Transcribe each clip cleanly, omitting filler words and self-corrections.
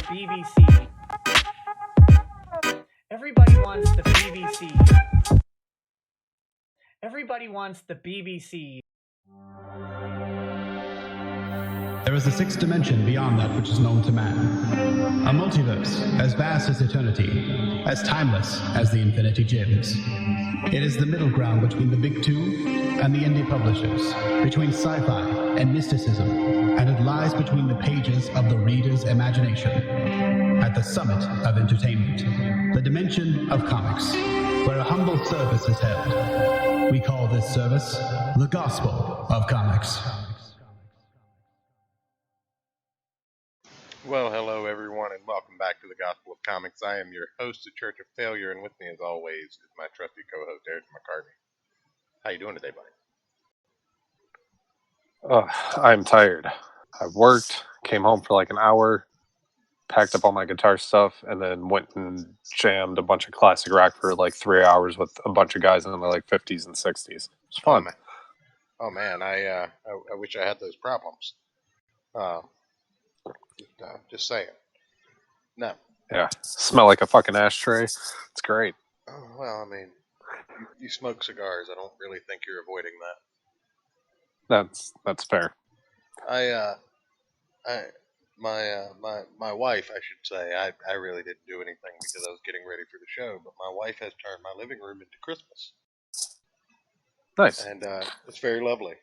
BBC. Everybody wants the BBC. Everybody wants the BBC. There is a sixth dimension beyond that which is known to man. A multiverse as vast as eternity, as timeless as the infinity gems. It is the middle ground between the big two and the indie publishers, between sci-fi and mysticism, and it lies between the pages of the reader's imagination. At the summit of entertainment, the dimension of comics, where a humble service is held. We call this service the Gospel of Comics. Well, hello everyone, and welcome back to the Gospel of Comics. I am your host, the Church of Failure, and with me, as always, is my trusty co-host, Ayrton McCartney. How you doing today, buddy? I'm tired. I worked, came home for like an hour, packed up all my guitar stuff, and then went and jammed a bunch of classic rock for like 3 hours with a bunch of guys in their like 50s and 60s. It was fun. Oh man, I wish I had those problems. Just saying. No. Yeah, smell like a fucking ashtray. It's great. Oh, well, I mean, you smoke cigars. I don't really think you're avoiding that. That's fair. My wife, I should say, I really didn't do anything because I was getting ready for the show, but my wife has turned my living room into Christmas. Nice. And it's very lovely.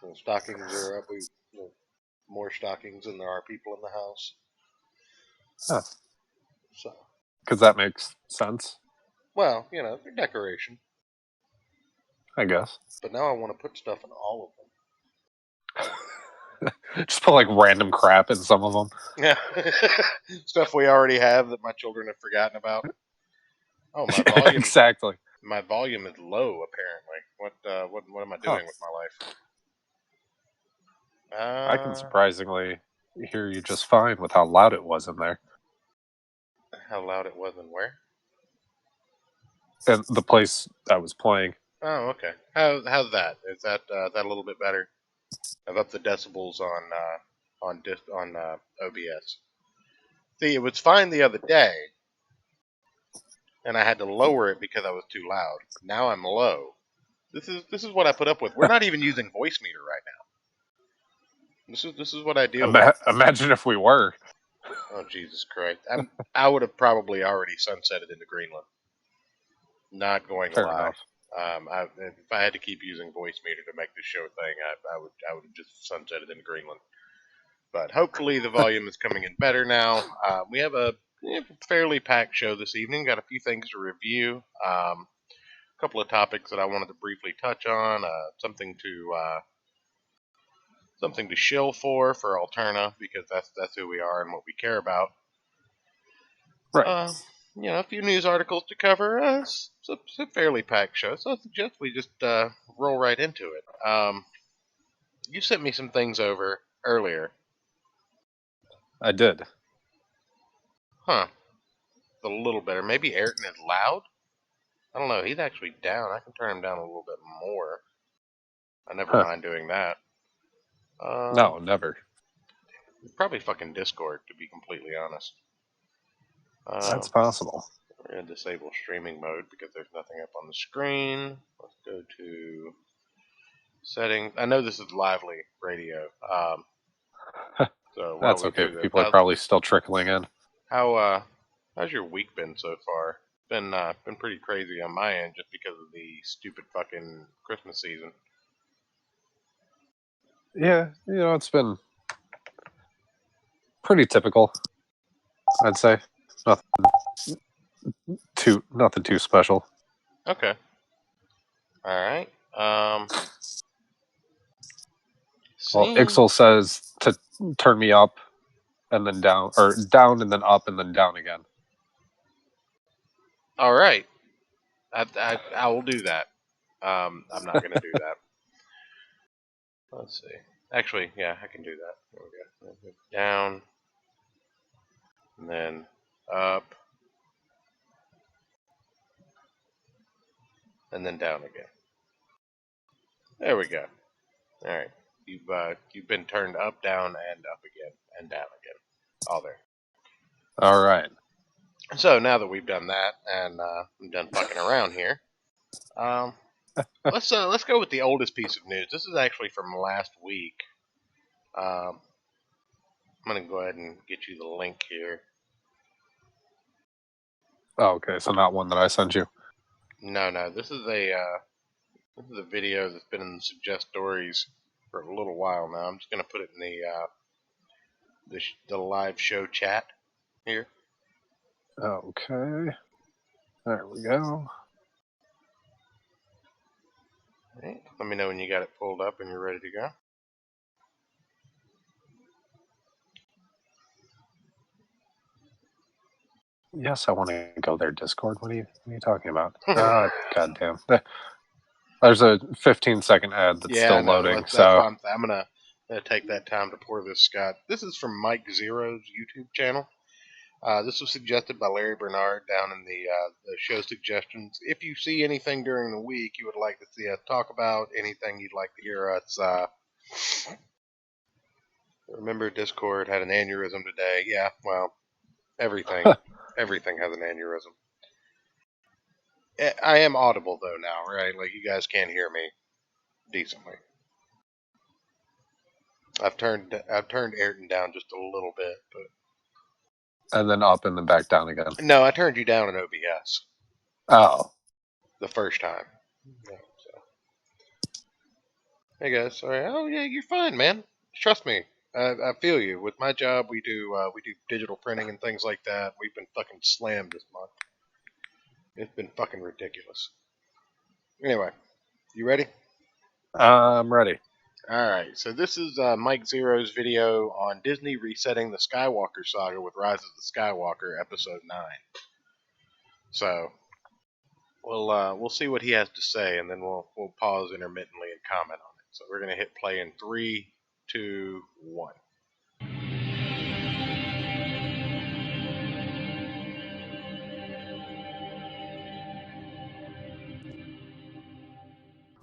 The stockings are up. More stockings than there are people in the house. Huh. So. Because that makes sense. Well, they're decoration. I guess. But now I want to put stuff in all of them. Just put like random crap in some of them. Yeah. Stuff we already have that my children have forgotten about. Oh, my volume. Exactly. My volume is low, apparently. What am I doing with my life? I can surprisingly hear you just fine with how loud it was in there. How loud it was in where? And the place I was playing. Oh, okay. How's that? Is that a little bit better? I've upped the decibels on OBS. See, it was fine the other day, and I had to lower it because I was too loud. Now I'm low. This is what I put up with. We're not even using voice meter right now. This is what I deal with. Imagine if we were. Oh, Jesus Christ. I would have probably already sunsetted into Greenland. Not going to lie. If I had to keep using voice meter to make the show thing, I would have just sunsetted into Greenland. But hopefully the volume is coming in better now. We have a fairly packed show this evening. Got a few things to review. A couple of topics that I wanted to briefly touch on. Something to shill for Alterna, because that's who we are and what we care about. Right. A few news articles to cover. It's a fairly packed show, so I suggest we just roll right into it. You sent me some things over earlier. I did. Huh. It's a little better. Maybe Ayrton is loud? I don't know. He's actually down. I can turn him down a little bit more. I never mind doing that. No, never. Probably fucking Discord, to be completely honest. That's possible. We're going to disable streaming mode because there's nothing up on the screen. Let's go to settings. I know this is lively radio. So that's okay. People are probably still trickling in. How's your week been so far? Been pretty crazy on my end just because of the stupid fucking Christmas season. Yeah, it's been pretty typical, I'd say. Nothing too special. Okay. All right. Well, Ixel says to turn me up and then down, or down and then up and then down again. All right. I will do that. I'm not going to do that. Let's see. Actually, yeah, I can do that. There we go. Down. And then up. And then down again. There we go. All right. You've been turned up, down, and up again, and down again. All there. All right. So now that we've done that and I'm done fucking around here, let's go with the oldest piece of news. This is actually from last week. I'm gonna go ahead and get you the link here. Oh, okay. So not one that I sent you. No, this is a video that's been in the suggest stories for a little while now. I'm just gonna put it in the live show chat here. Okay. There we go. Right. Let me know when you got it pulled up and you're ready to go. Yes, I want to go there. Discord. What are you talking about? Goddamn. There's a 15-second ad that's still loading. That's why I'm gonna take that time to pour this, Scott. This is from Mike Zero's YouTube channel. This was suggested by Larry Bernard down in the show suggestions. If you see anything during the week you would like to see us talk about, anything you'd like to hear us, remember Discord had an aneurysm today. Yeah, well, everything has an aneurysm. I am audible though now, right? Like you guys can hear me decently. I've turned Ayrton down just a little bit, but and then up and then back down again. No, I turned you down in OBS. Oh, the first time. Yeah, so. Hey guys, sorry. Oh yeah, you're fine, man. Trust me. I feel you. With my job, we do digital printing and things like that. We've been fucking slammed this month. It's been fucking ridiculous. Anyway, you ready? I'm ready. Alright, so this is Mike Zero's video on Disney resetting the Skywalker saga with Rise of the Skywalker, Episode 9. So, we'll see what he has to say, and then we'll pause intermittently and comment on it. So we're going to hit play in 3, 2, 1.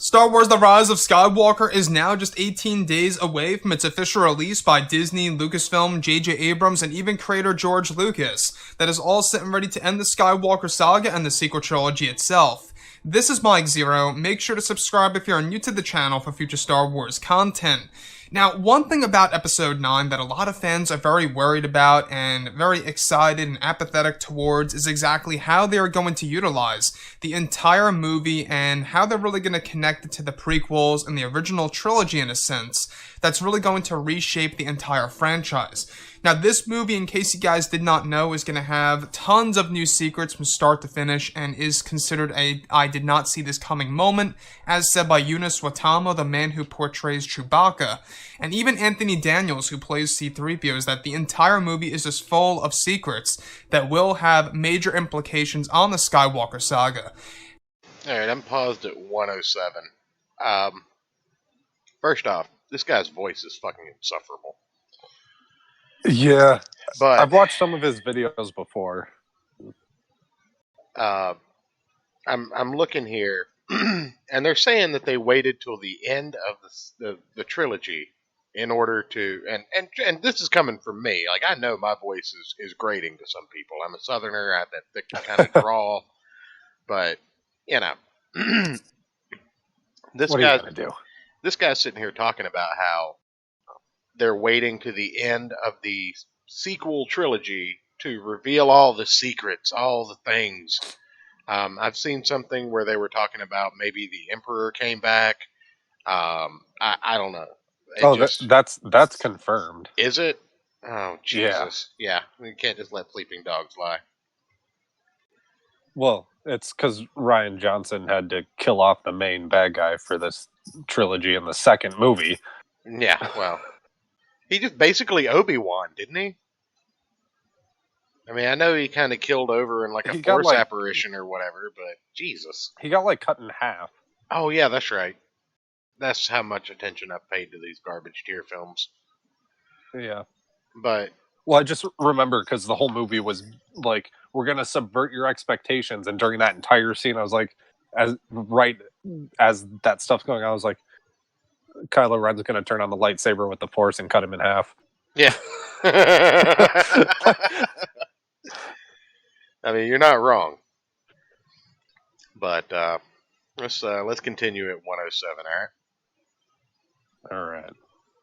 Star Wars The Rise of Skywalker is now just 18 days away from its official release by Disney, Lucasfilm, J.J. Abrams, and even creator George Lucas. That is all set and ready to end the Skywalker saga and the sequel trilogy itself. This is Mike Zero. Make sure to subscribe if you are new to the channel for future Star Wars content. Now, one thing about Episode 9 that a lot of fans are very worried about and very excited and apathetic towards is exactly how they are going to utilize the entire movie and how they're really going to connect it to the prequels and the original trilogy in a sense that's really going to reshape the entire franchise. Now, this movie, in case you guys did not know, is going to have tons of new secrets from start to finish and is considered a I did not see this coming moment, as said by Eunice Watamo, the man who portrays Chewbacca. And even Anthony Daniels, who plays C-3PO, is that the entire movie is just full of secrets that will have major implications on the Skywalker saga. Alright, I'm paused at 107. First off, this guy's voice is fucking insufferable. Yeah, but I've watched some of his videos before. I'm looking here, and they're saying that they waited till the end of the trilogy in order to, and this is coming from me. Like, I know my voice is grating to some people. I'm a Southerner. I have that thick kind of drawl, but you know, this what are you gonna do? This guy's sitting here talking about how they're waiting to the end of the sequel trilogy to reveal all the secrets, all the things. I've seen something where they were talking about maybe the Emperor came back. I don't know. That's confirmed. Is it? Oh, Jesus. Yeah. You can't just let sleeping dogs lie. Well, it's because Rian Johnson had to kill off the main bad guy for this trilogy in the second movie. Yeah, well, he just basically Obi-Wan, didn't he? I mean, I know he kind of killed over in like a Force apparition or whatever, but Jesus. He got like cut in half. Oh, yeah, that's right. That's how much attention I've paid to these garbage tier films. Yeah. But... Well, I just remember because the whole movie was like, we're going to subvert your expectations. And during that entire scene, I was like, as that stuff's going on, I was like, Kylo Ren's going to turn on the lightsaber with the Force and cut him in half. Yeah. I mean, you're not wrong. But let's continue at 107. All right. All right.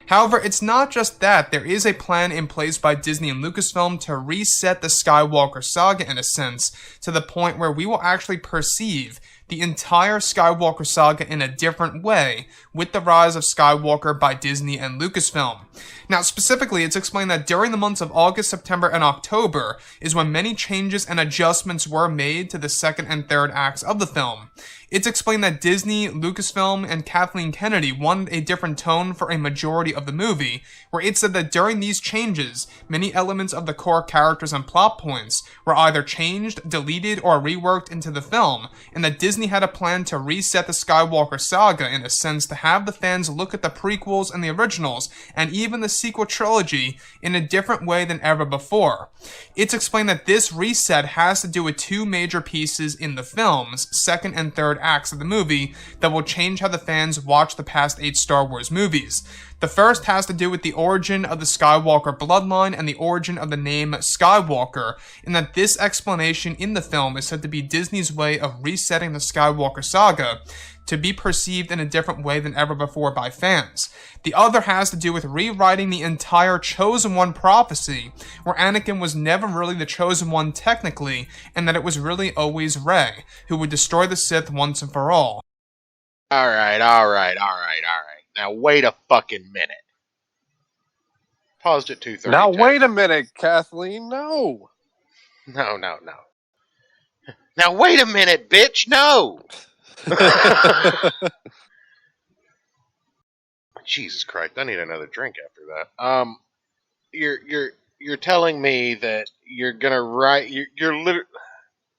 However, it's not just that. There is a plan in place by Disney and Lucasfilm to reset the Skywalker saga in a sense, to the point where we will actually perceive the entire Skywalker saga in a different way with the rise of Skywalker by Disney and Lucasfilm. Now, specifically, it's explained that during the months of August, September, and October is when many changes and adjustments were made to the second and third acts of the film. It's explained that Disney, Lucasfilm, and Kathleen Kennedy wanted a different tone for a majority of the movie, where it said that during these changes, many elements of the core characters and plot points were either changed, deleted, or reworked into the film, and that Disney had a plan to reset the Skywalker saga in a sense to have the fans look at the prequels and the originals, and even the sequel trilogy, in a different way than ever before. It's explained that this reset has to do with two major pieces in the film's second and third acts of the movie that will change how the fans watch the past 8 Star Wars movies. The first has to do with the origin of the Skywalker bloodline and the origin of the name Skywalker, and that this explanation in the film is said to be Disney's way of resetting the Skywalker saga to be perceived in a different way than ever before by fans. The other has to do with rewriting the entire Chosen One prophecy, where Anakin was never really the Chosen One technically, and that it was really always Rey, who would destroy the Sith once and for all. All right. Now wait a fucking minute. Paused at 2:30. Now wait a minute, Kathleen. No. No. Now wait a minute, bitch. No. Jesus Christ! I need another drink after that. You're telling me that you're gonna write. You're literally.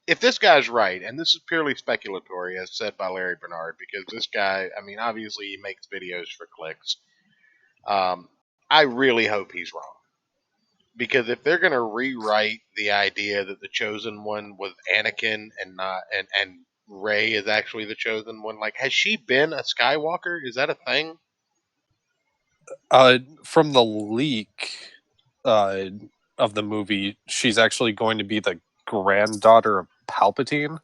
If this guy's right, and this is purely speculatory, as said by Larry Bernard, because this guy, I mean, obviously he makes videos for clicks. I really hope he's wrong. Because if they're gonna rewrite the idea that the chosen one was Anakin and Rey is actually the chosen one, like, has she been a Skywalker? Is that a thing? From the leak of the movie, she's actually going to be the granddaughter of Palpatine.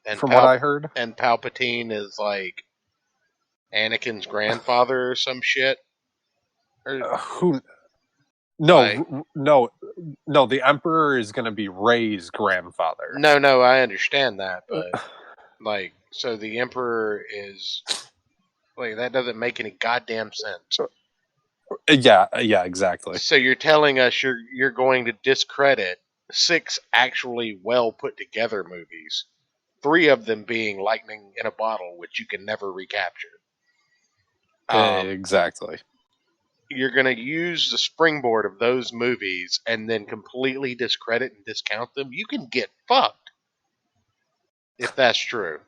And from what I heard, and Palpatine is like Anakin's grandfather or some shit. Or, who? No, like, no. The Emperor is going to be Rey's grandfather. No, I understand that, but like, so the Emperor is like, that doesn't make any goddamn sense. Yeah, exactly. So you're telling us you're going to discredit 6 actually well put together movies, 3 of them being lightning in a bottle, which you can never recapture. Exactly. You're going to use the springboard of those movies and then completely discredit and discount them. You can get fucked if that's true.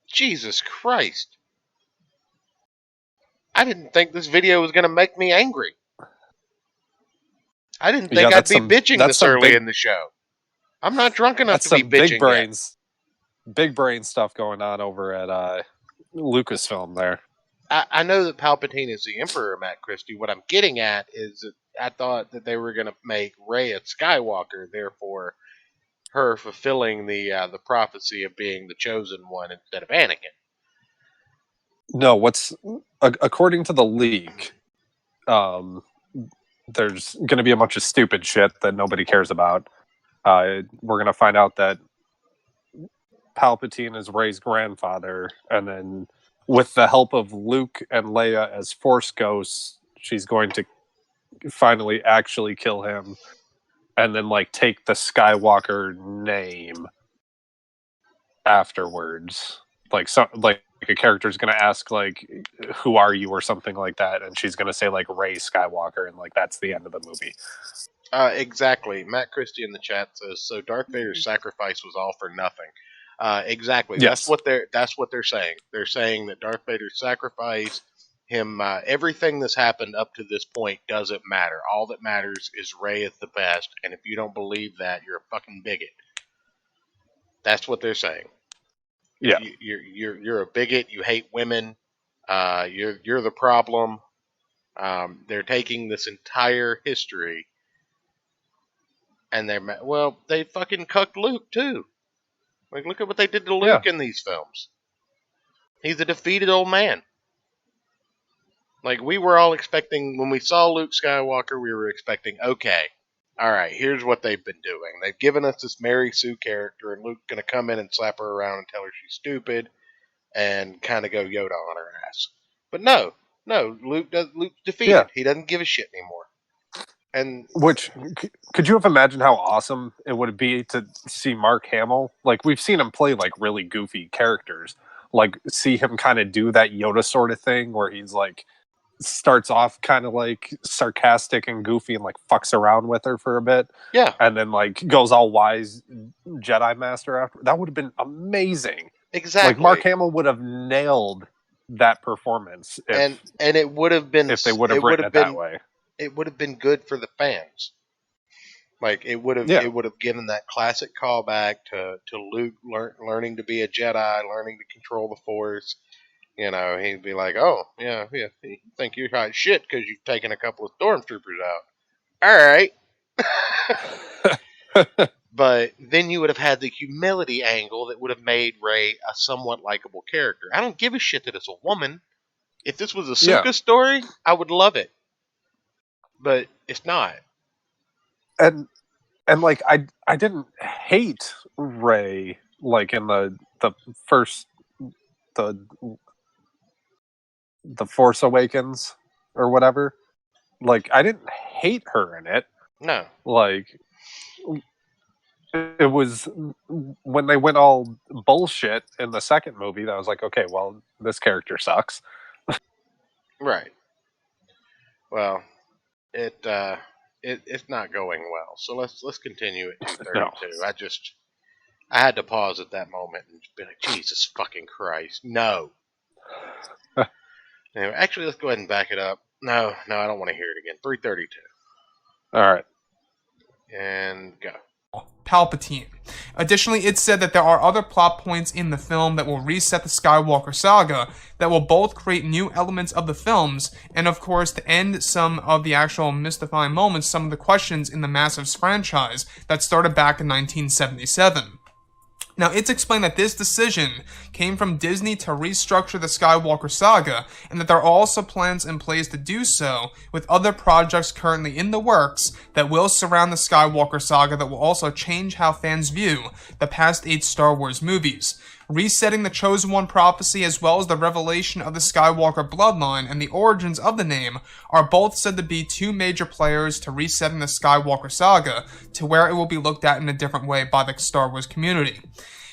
Jesus Christ. I didn't think this video was going to make me angry. I didn't think I'd be bitching this early in the show. I'm not drunk enough to be bitching big brain stuff going on over at Lucasfilm there. I know that Palpatine is the Emperor, Matt Christie. What I'm getting at is that I thought that they were going to make Rey a Skywalker, therefore her fulfilling the prophecy of being the chosen one instead of Anakin. No, according to the leak, there's going to be a bunch of stupid shit that nobody cares about. We're going to find out that Palpatine is Rey's grandfather, and then with the help of Luke and Leia as Force ghosts, she's going to finally actually kill him, and then like take the Skywalker name afterwards. Like a character's going to ask like, "Who are you?" or something like that, and she's going to say like Rey Skywalker, and like that's the end of the movie. Exactly. Matt Christie in the chat says, so Darth Vader's sacrifice was all for nothing. Exactly. Yes. That's what they're saying. They're saying that Darth Vader's sacrifice, everything that's happened up to this point doesn't matter. All that matters is Rey is the best, and if you don't believe that, you're a fucking bigot. That's what they're saying. Yeah. You're a bigot. You hate women. You're the problem. They're taking this entire history And they fucking cucked Luke too. Like, look at what they did to Luke in these films. He's a defeated old man. Like, we were all expecting, when we saw Luke Skywalker, we were expecting, okay, all right, here's what they've been doing. They've given us this Mary Sue character, and Luke's going to come in and slap her around and tell her she's stupid and kind of go Yoda on her ass. But no, Luke's defeated. Yeah. He doesn't give a shit anymore. And Which, could you have imagined how awesome it would be to see Mark Hamill? Like, we've seen him play, like, really goofy characters. Like, see him kind of do that Yoda sort of thing where he's, like, starts off kind of, like, sarcastic and goofy and, like, fucks around with her for a bit. yeah, And then, like, goes all wise Jedi Master after. That would have been amazing. exactly. Like, Mark Hamill would have nailed that performance if, and it would have been, if they would have written it that way. It would have been good for the fans. Like, it would have given that classic callback to Luke learning to be a Jedi, learning to control the Force. You know, he'd be like, "Oh, yeah, you think you're hot shit because you've taken a couple of stormtroopers out." All right. But then you would have had the humility angle that would have made Rey a somewhat likable character. I don't give a shit that it's a woman. If this was a Ahsoka story, I would love it. But it's not. And like, I didn't hate Rey, like, in the first the Force Awakens or whatever. Like, I didn't hate her in it. No. Like, it was when they went all bullshit in the second movie that I was like, okay, well, this character sucks. Right. Well, it's not going well. So let's continue at 2:32. No. I had to pause at that moment and be like, Jesus fucking Christ, no. Anyway, actually, let's go ahead and back it up. No, I don't want to hear it again. 3:32. All right. And go. Palpatine. Additionally, it's said that there are other plot points in the film that will reset the Skywalker saga that will both create new elements of the films and, of course, to end some of the actual mystifying moments, some of the questions in the massive franchise that started back in 1977. Now, it's explained that this decision came from Disney to restructure the Skywalker saga, and that there are also plans in place to do so with other projects currently in the works that will surround the Skywalker saga that will also change how fans view the past 8 Star Wars movies. Resetting the Chosen One prophecy as well as the revelation of the Skywalker bloodline and the origins of the name are both said to be 2 major players to resetting the Skywalker saga to where it will be looked at in a different way by the Star Wars community.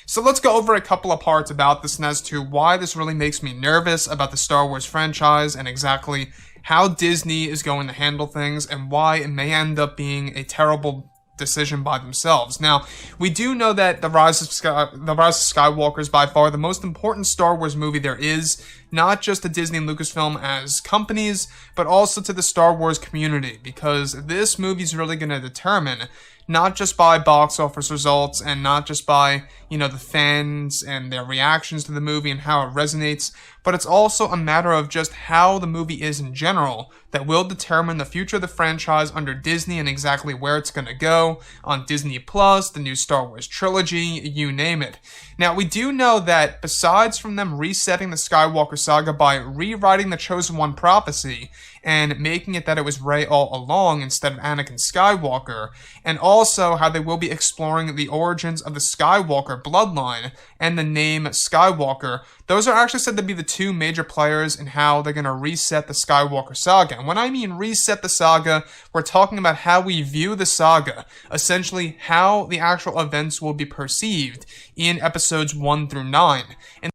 So let's go over a couple of parts about this and as to why this really makes me nervous about the Star Wars franchise and exactly how Disney is going to handle things and why it may end up being a terrible decision by themselves. Now, we do know that The Rise of Skywalker is by far the most important Star Wars movie there is, not just to Disney and Lucasfilm as companies, but also to the Star Wars community, because this movie is really going to determine not just by box office results and not just by, the fans and their reactions to the movie and how it resonates, but it's also a matter of just how the movie is in general that will determine the future of the franchise under Disney and exactly where it's going to go on Disney Plus, the new Star Wars trilogy, you name it. Now, we do know that besides from them resetting the Skywalker saga by rewriting the Chosen One prophecy and making it that it was Rey all along instead of Anakin Skywalker, and also how they will be exploring the origins of the Skywalker bloodline and the name Skywalker, those are actually said to be the 2 major players in how they're going to reset the Skywalker saga. And when I mean reset the saga, we're talking about how we view the saga, essentially how the actual events will be perceived in episodes 1 through 9. And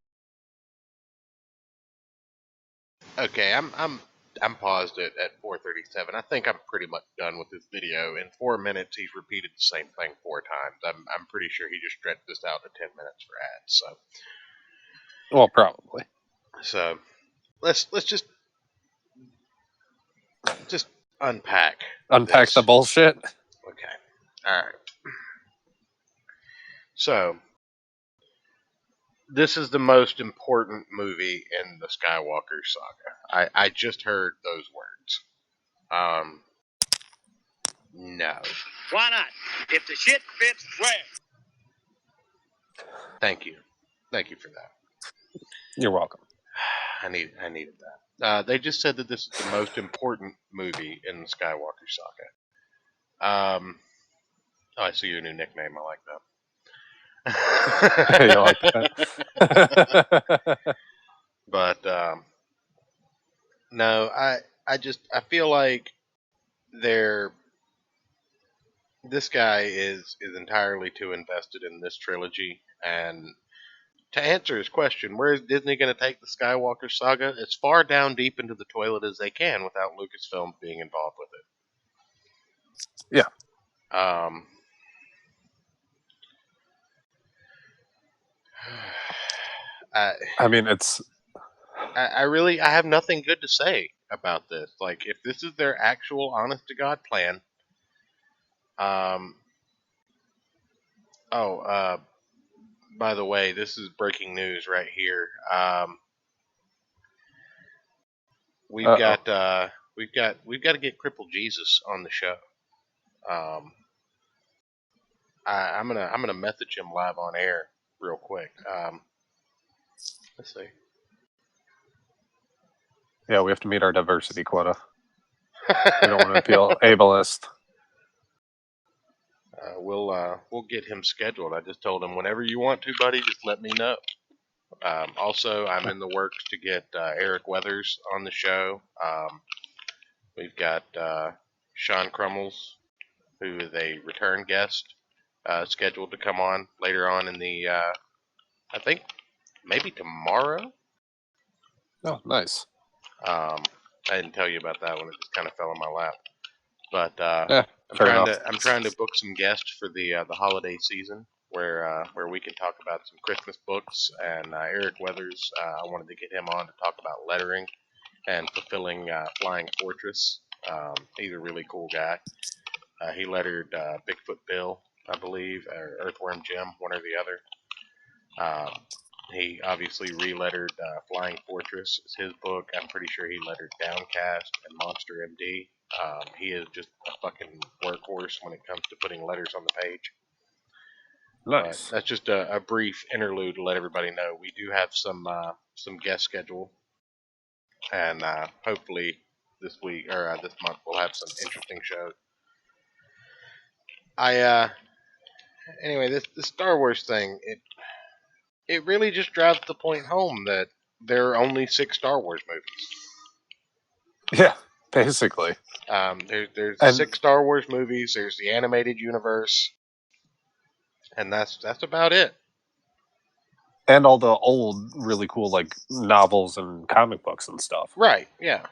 Okay, I'm paused at 4:37. I think I'm pretty much done with this video. In 4 minutes, he's repeated the same thing 4 times. I'm pretty sure he just stretched this out to 10 minutes for ads. So, well, probably. So, let's just unpack this. The bullshit. Okay, all right. So, this is the most important movie in the Skywalker saga. I just heard those words. No. Why not? If the shit fits, where? Thank you. Thank you for that. You're welcome. I needed that. They just said that this is the most important movie in the Skywalker saga. Oh, I see your new nickname. I like that. You like that? But no, I feel like this guy is entirely too invested in this trilogy. And to answer his question, where is Disney going to take the Skywalker saga? As far down deep into the toilet as they can without Lucasfilm being involved with it. Yeah. I mean, it's. I have nothing good to say about this. Like, if this is their actual honest to God plan, by the way, this is breaking news right here. We've got to get Crippled Jesus on the show. I'm gonna message him live on air real quick. Let's see. Yeah, we have to meet our diversity quota. We don't want to feel ableist. We'll get him scheduled. I just told him whenever you want to, buddy, just let me know. Also, I'm in the works to get Eric Weathers on the show. We've got Sean Crummels, who is a return guest, scheduled to come on later on in the, I think, maybe tomorrow. Oh, nice. I didn't tell you about that one. It just kind of fell in my lap. But I'm trying to book some guests for the holiday season where we can talk about some Christmas books. And Eric Weathers, I wanted to get him on to talk about lettering and fulfilling Flying Fortress. He's a really cool guy. He lettered Bigfoot Bill, I believe, or Earthworm Jim, one or the other. He obviously re-lettered Flying Fortress. It's his book. I'm pretty sure he lettered Downcast and Monster MD. He is just a fucking workhorse when it comes to putting letters on the page. Nice. That's just a brief interlude to let everybody know we do have some guest schedule, and hopefully this week or this month we'll have some interesting shows. Anyway, this Star Wars thing, it really just drives the point home that there are only 6 Star Wars movies. Yeah, basically. There's 6 Star Wars movies. There's the animated universe, and that's about it. And all the old, really cool like novels and comic books and stuff. Right? Yeah.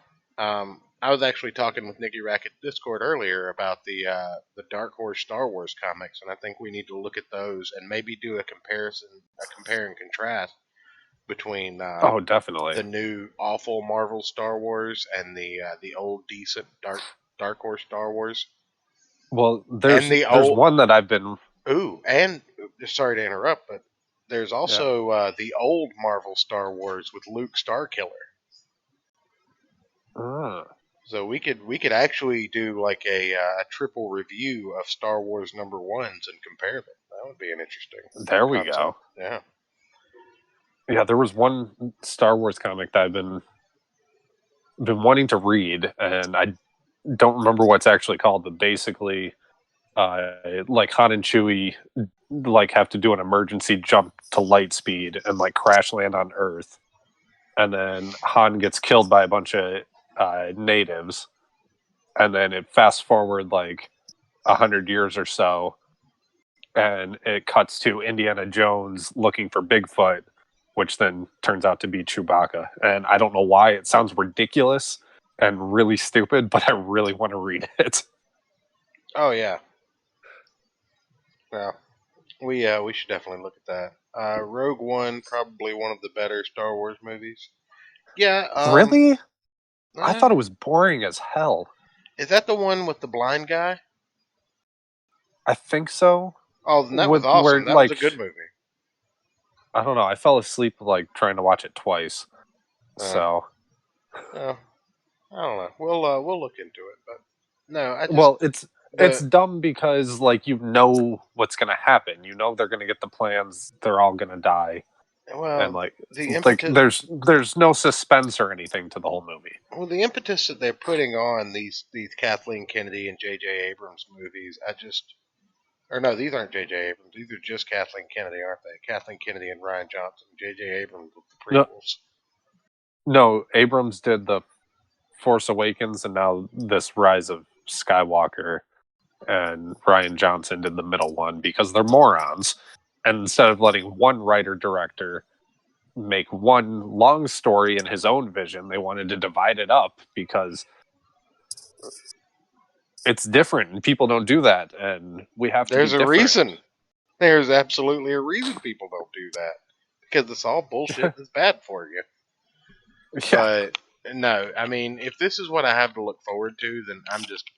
I was actually talking with Nicky Rackett Discord earlier about the Dark Horse Star Wars comics, and I think we need to look at those and maybe do a compare and contrast between definitely the new awful Marvel Star Wars and the old decent Dark Horse Star Wars. Well, there's one that I've been. Ooh, and sorry to interrupt, but there's also the old Marvel Star Wars with Luke Starkiller. So we could actually do like a triple review of Star Wars #1s and compare them. That would be an interesting. There we go. Yeah. Yeah, there was one Star Wars comic that I've been wanting to read, and I don't remember what it's actually called, but basically, like Han and Chewie like have to do an emergency jump to light speed and like crash land on Earth, and then Han gets killed by a bunch of natives, and then it fast forward like 100 years or so, and it cuts to Indiana Jones looking for Bigfoot, which then turns out to be Chewbacca. And I don't know why. It sounds ridiculous and really stupid, but I really want to read it. Oh yeah. Well, we should definitely look at that. Rogue One, probably one of the better Star Wars movies. Yeah. Really? I thought it was boring as hell. Is that the one with the blind guy? I think so. Oh, that was awesome. That was a good movie. I don't know. I fell asleep like trying to watch it twice. So. I don't know. We'll look into it, but no. It's dumb because, like, you know what's going to happen. You know they're going to get the plans. They're all going to die. Well, And, like, the impetus, there's no suspense or anything to the whole movie. well, the impetus that they're putting on these Kathleen Kennedy and J.J. Abrams movies, or no, these aren't J.J. Abrams. These are just Kathleen Kennedy, aren't they? Kathleen Kennedy and Ryan Johnson. J.J. Abrams with the prequels. No, Abrams did the Force Awakens, and now this Rise of Skywalker, and Ryan Johnson did the middle one because they're morons. And instead of letting one writer-director make one long story in his own vision, they wanted to divide it up because it's different and people don't do that, and we have to There's be a different. reason. There's absolutely a reason people don't do that. Because it's all bullshit that's bad for you. Yeah. But no, I mean, if this is what I have to look forward to, then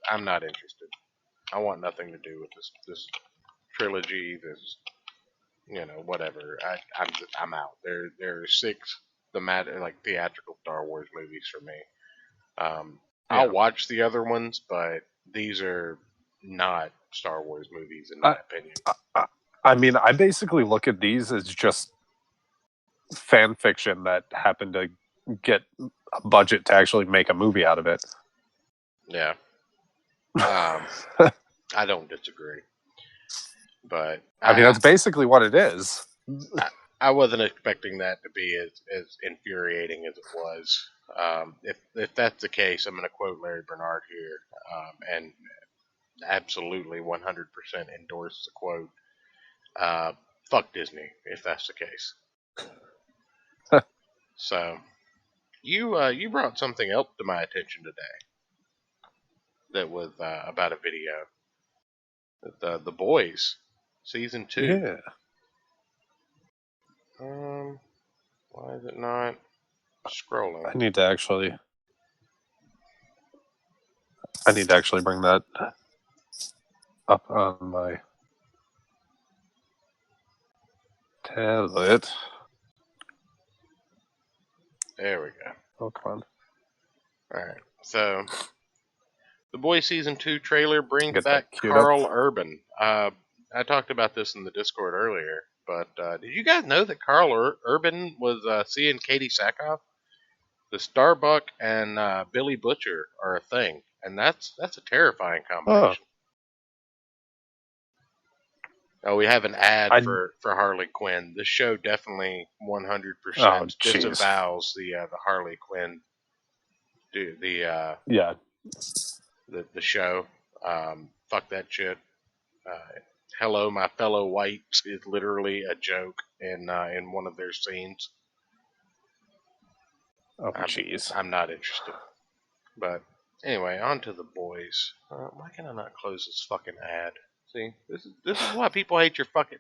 I'm not interested. I want nothing to do with this trilogy, this, whatever. I'm out. There are 6 theatrical Star Wars movies for me. I'll watch the other ones, but these are not Star Wars movies in my opinion. I mean, I basically look at these as just fan fiction that happened to get a budget to actually make a movie out of it. Yeah. I don't disagree. But I mean, that's basically what it is. I wasn't expecting that to be as infuriating as it was. If that's the case, I'm going to quote Larry Bernard here, and absolutely 100% endorse the quote. Fuck Disney, if that's the case. So, you brought something else to my attention today. That was about a video. The Boys, season 2. Yeah. Why is it not scrolling? I need to actually bring that up on my tablet. There we go. Oh, come on. Alright, so The Boys season 2 trailer brings Get back that queued Carl up. Urban. I talked about this in the Discord earlier, but did you guys know that Carl Urban was seeing Katie Sackhoff? The Starbuck and Billy Butcher are a thing, and that's a terrifying combination. Oh, we have an ad for Harley Quinn. This show definitely 100% disavows the Harley Quinn, the show. Fuck that shit. Hello, my fellow whites is literally a joke in one of their scenes. Oh, jeez. I'm not interested. But anyway, on to The Boys. Why can I not close this fucking ad? See, this is why people hate your fucking.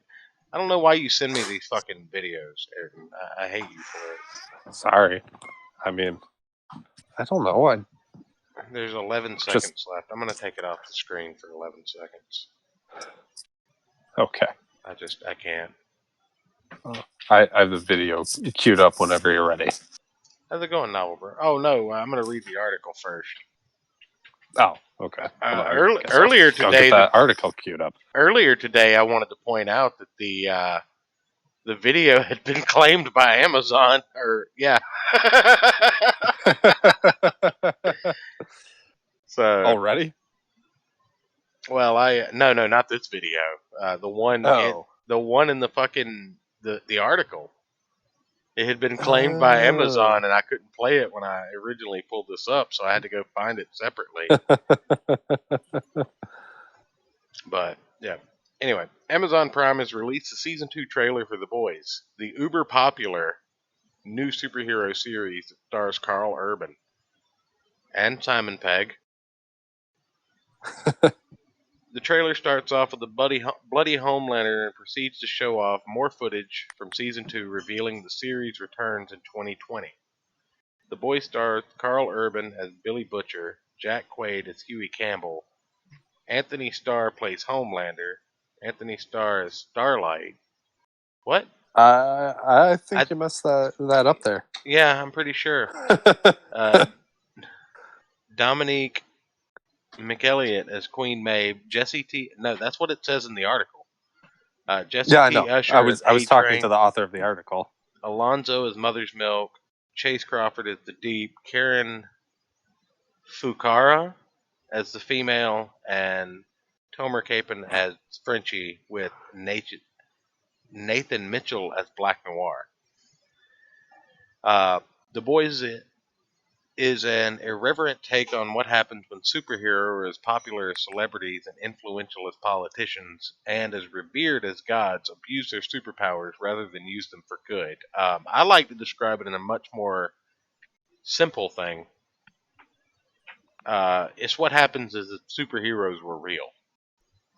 I don't know why you send me these fucking videos, Ayrton. I hate you for it. Sorry. I mean, I don't know. There's 11 seconds left. I'm gonna take it off the screen for 11 seconds. Okay. I can't. I have the video queued up whenever you're ready. How's it going, Novel Bro? Oh no, I'm gonna read the article first. Oh, okay. Earlier today, I'll get that article queued up. Earlier today, I wanted to point out that the video had been claimed by Amazon. So already? Well, no, not this video. The one in the fucking the article. It had been claimed by Amazon, and I couldn't play it when I originally pulled this up, so I had to go find it separately. But yeah. Anyway, Amazon Prime has released the season 2 trailer for The Boys, the uber popular new superhero series that stars Carl Urban and Simon Pegg. The trailer starts off with a bloody Homelander and proceeds to show off more footage from Season 2, revealing the series returns in 2020. The Boys stars Carl Urban as Billy Butcher, Jack Quaid as Huey Campbell, Anthony Starr plays Homelander, Anthony Starr as Starlight. What? I think you messed that up there. Yeah, I'm pretty sure. Dominique McElliott as Queen Maeve. Jesse T. No, that's what it says in the article. Jesse Yeah, I T. know. Usher I was as talking A-Train. to the author of the article. Alonzo as Mother's Milk. Chase Crawford as the Deep. Karen Fukara as the female, and Tomer Capon as Frenchie, with Nathan Mitchell as Black Noir. The Boys is an irreverent take on what happens when superheroes are as popular as celebrities and influential as politicians and as revered as gods abuse their superpowers rather than use them for good. I like to describe it in a much more simple thing. It's what happens is if superheroes were real.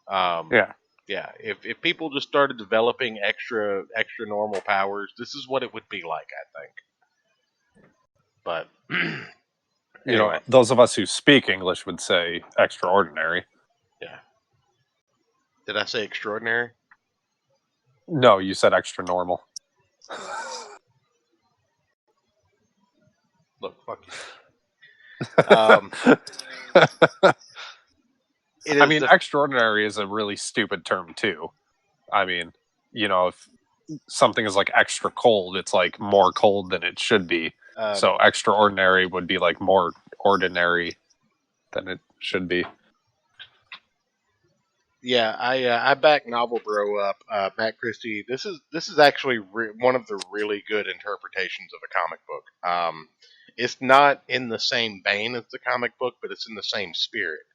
Yeah. Yeah. If people just started developing extra normal powers, this is what it would be like, I think. But You know, anyway, those of us who speak English would say extraordinary. yeah. Did I say extraordinary? No, you said extra normal. Look, fuck you. I mean, extraordinary is a really stupid term too. I mean, you know, if something is like extra cold, it's like more cold than it should be. So extraordinary would be like more ordinary than it should be. Yeah, I back Novel Bro up, Matt Christie. This is actually one of the really good interpretations of a comic book. It's not in the same vein as the comic book, but it's in the same spirit.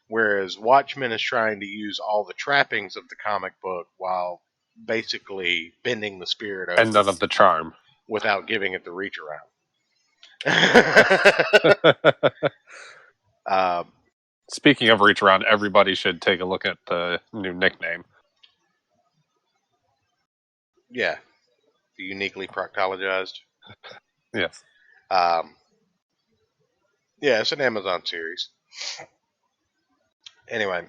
Whereas Watchmen is trying to use all the trappings of the comic book while basically bending the spirit over And none of the charm. without giving it the reach around. Speaking of reach around, everybody should take a look at the new nickname. Yeah, the uniquely proctologized. Yes. Yeah, it's an Amazon series. Anyway,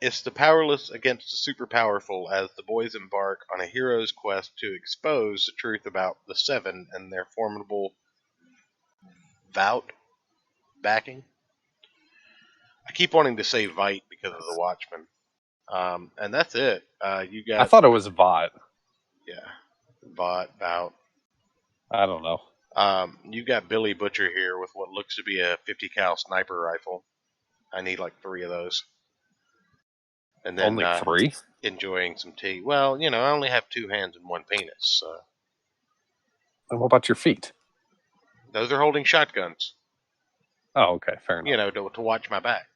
it's the powerless against the super powerful as the boys embark on a hero's quest to expose the truth about the Seven and their formidable Vout backing. I keep wanting to say Vite because of the Watchmen. And that's it. You got. I thought it was Vought. Yeah, Vout. I don't know. You got Billy Butcher here with what looks to be a 50 cal sniper rifle. I need like 3 of those. And then Only 3? Enjoying some tea. Well, you know, I only have 2 hands and 1 penis. So. And what about your feet? Those are holding shotguns. Oh, okay, fair enough. You know, to watch my back.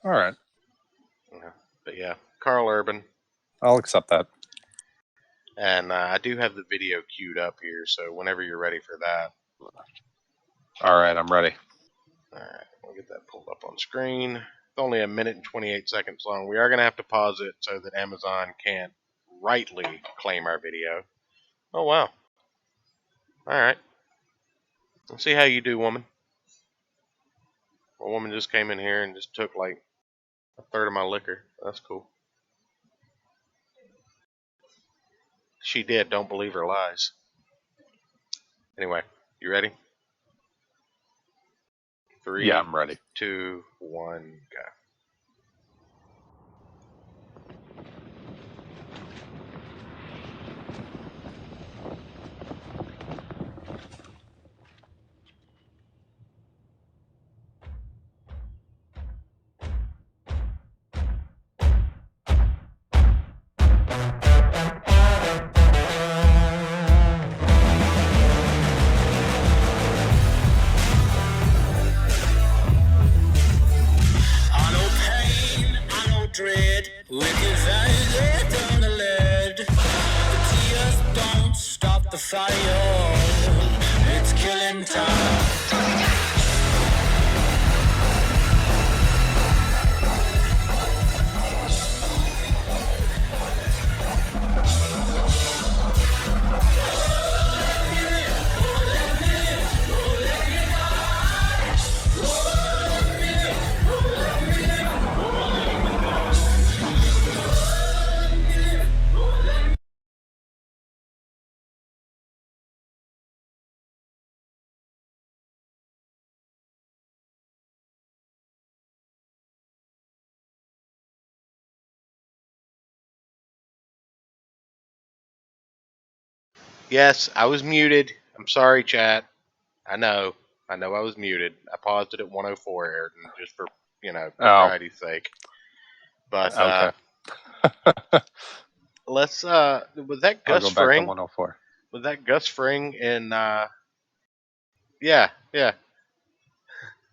All right. Yeah. But yeah, Carl Urban. I'll accept that. And I do have the video queued up here, so whenever you're ready for that. All right, I'm ready. All right, we'll get that pulled up on screen. It's only 1 minute and 28 seconds long. We are going to have to pause it so that Amazon can't rightly claim our video. Oh, wow. All right. Let's see how you do, woman. A woman just came in here and just took like 1/3 of my liquor. That's cool. She did. Don't believe her lies. Anyway, you ready? 3, Yeah, I'm ready. 2, 1, go. I know pain, I know dread. Wicked valley on the lead. The tears don't stop the fire. It's killing time. Yes, I was muted. I'm sorry, chat. I know I was muted. I paused it at 104, Ayrton, just for propriety's sake. But Okay. let's was that I'll Gus go back to Fring? 104. Was that Gus Fring in yeah.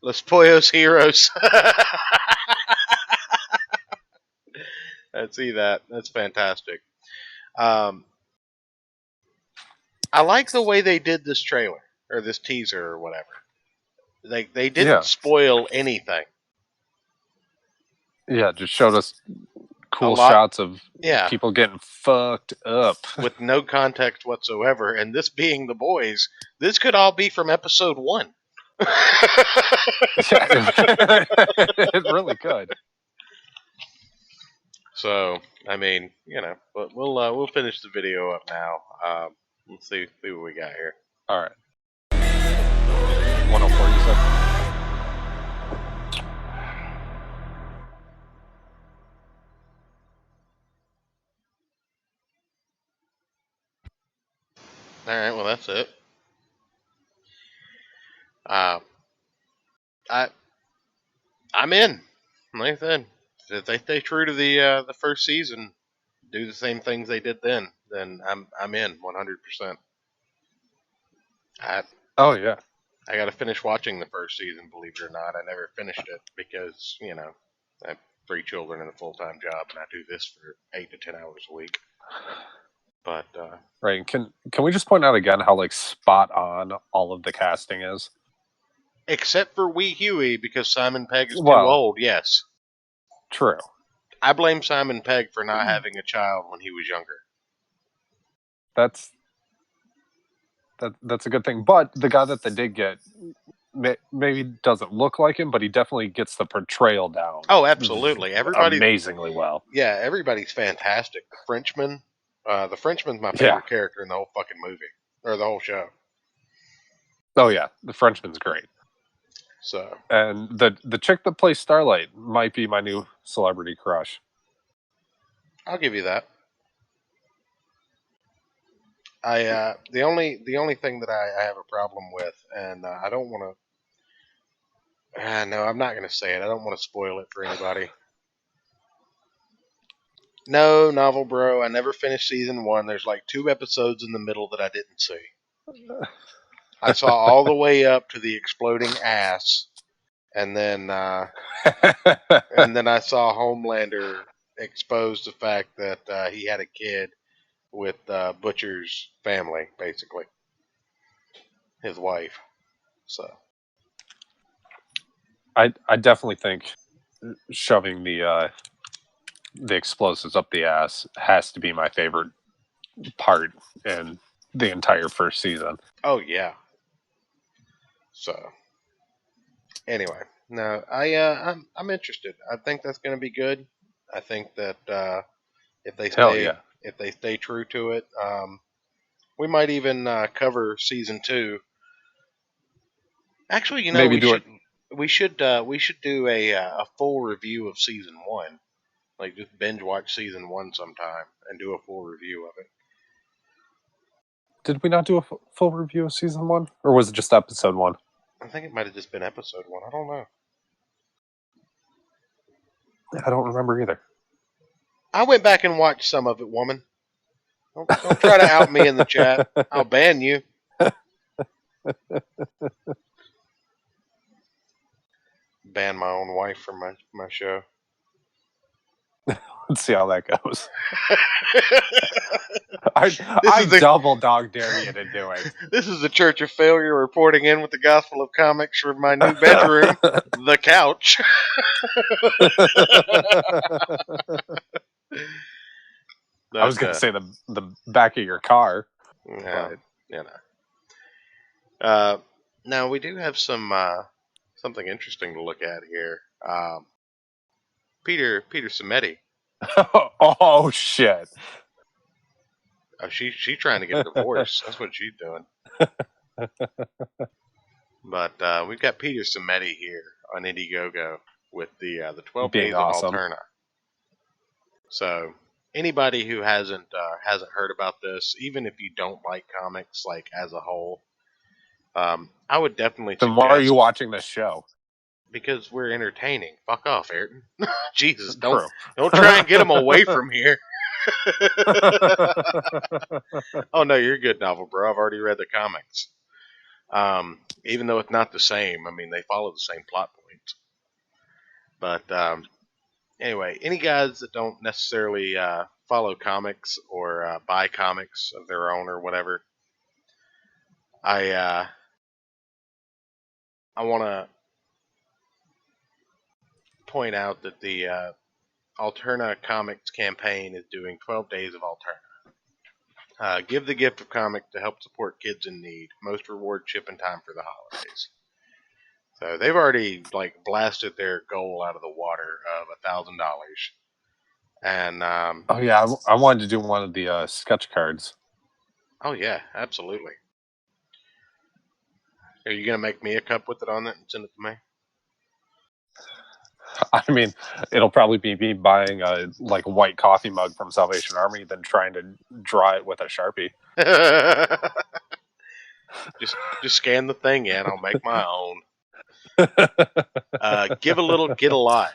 Los Pollos Heroes. I see that. That's fantastic. Um, I like the way they did this trailer or this teaser or whatever. They didn't Yeah. spoil anything. Yeah, just showed us cool lot- shots of Yeah, people getting fucked up. with no context whatsoever. And this being the boys, this could all be from episode 1. Yeah, it really could. So, I mean, but we'll finish the video up now. Let's see what we got here. All right. 104, you said? All right, well that's it. I'm in. Like I said, if they stay true to the first season, do the same things they did then I'm in 100%. Oh, yeah. I got to finish watching the first season. Believe it or not, I never finished it because I have 3 children and a full-time job, and I do this for 8 to 10 hours a week. But right. Can we just point out again how spot on all of the casting is? Except for Wee Huey, because Simon Pegg is too Well, old. Yes, true. I blame Simon Pegg for not having a child when he was younger. That's a good thing. But the guy that they did get maybe doesn't look like him, but he definitely gets the portrayal down. Oh, absolutely. Everybody amazingly well. Yeah, everybody's fantastic. The Frenchman's my favorite character in the whole fucking movie or the whole show. Oh yeah, the Frenchman's great. So, and the chick that plays Starlight might be my new celebrity crush. I'll give you that. The only thing that I have a problem with, and I don't want to. No, I'm not going to say it. I don't want to spoil it for anybody. No, Novel Bro. I never finished season 1. There's 2 episodes in the middle that I didn't see. I saw all the way up to the exploding ass, and then I saw Homelander expose the fact that he had a kid with Butcher's family, basically his wife. So I definitely think shoving the explosives up the ass has to be my favorite part in the entire first season. Oh yeah. So anyway, no, I'm interested. I think that's going to be good. I think that if they stay true to it, we might even cover season 2. Actually, maybe we should do a full review of season 1. Just binge watch season 1 sometime and do a full review of it. Did we not do a full review of season 1, or was it just episode 1? I think it might have just been episode 1. I don't know. I don't remember either. I went back and watched some of it, woman. Don't try to out me in the chat. I'll ban you. Ban my own wife from my show. Let's see how that goes. I double dog dare you to do it. This is the Church of Failure reporting in with the Gospel of Comics from my new bedroom, the couch. I was going to say the back of your car. Yeah, now we do have something interesting to look at here. Peter Cimetti. Oh shit! Oh, she's trying to get a divorce. That's what she's doing. But we've got Peter Cimetti here on Indiegogo with the 12 Being Days awesome. of Alterna. So anybody who hasn't heard about this, even if you don't like comics like as a whole, I would definitely Then why are you suggest, watching this show? because we're entertaining. Fuck off, Ayrton. Jesus, don't True. don't try and get them away from here. Oh no, you're good, novel bro. I've already read the comics. Even though it's not the same, I mean they follow the same plot points. But anyway, any guys that don't necessarily follow comics or buy comics of their own or whatever, I I want to point out that the Alterna Comics campaign is doing 12 days of Alterna. Give the gift of comic to help support kids in need. Most reward ship in time for the holidays. So they've already like blasted their goal out of the water of $1,000. And Oh yeah, I wanted to do one of the sketch cards. oh yeah, absolutely. Are you gonna make me a cup with it on it and send it to me? I mean, it'll probably be me buying a like white coffee mug from Salvation Army than trying to draw it with a Sharpie. just scan the thing in. I'll make my own. Give a little, get a lot.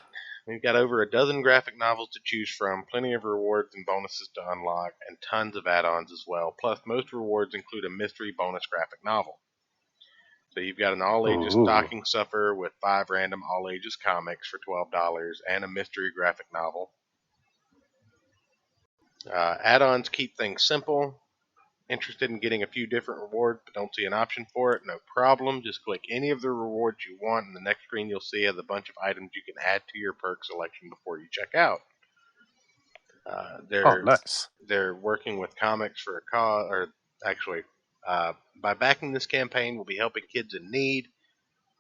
We've got over a dozen graphic novels to choose from, plenty of rewards and bonuses to unlock, and tons of add-ons as well. Plus, most rewards include a mystery bonus graphic novel. So you've got an all-ages Ooh. stocking stuffer with 5 random all-ages comics for $12 and a mystery graphic novel. Add-ons keep things simple. Interested in getting a few different rewards but don't see an option for it? No problem. Just click any of the rewards you want, and the next screen you'll see has a bunch of items you can add to your perk selection before you check out. Oh, They're nice. they're working with comics for a cause, or actually, by backing this campaign, we'll be helping kids in need.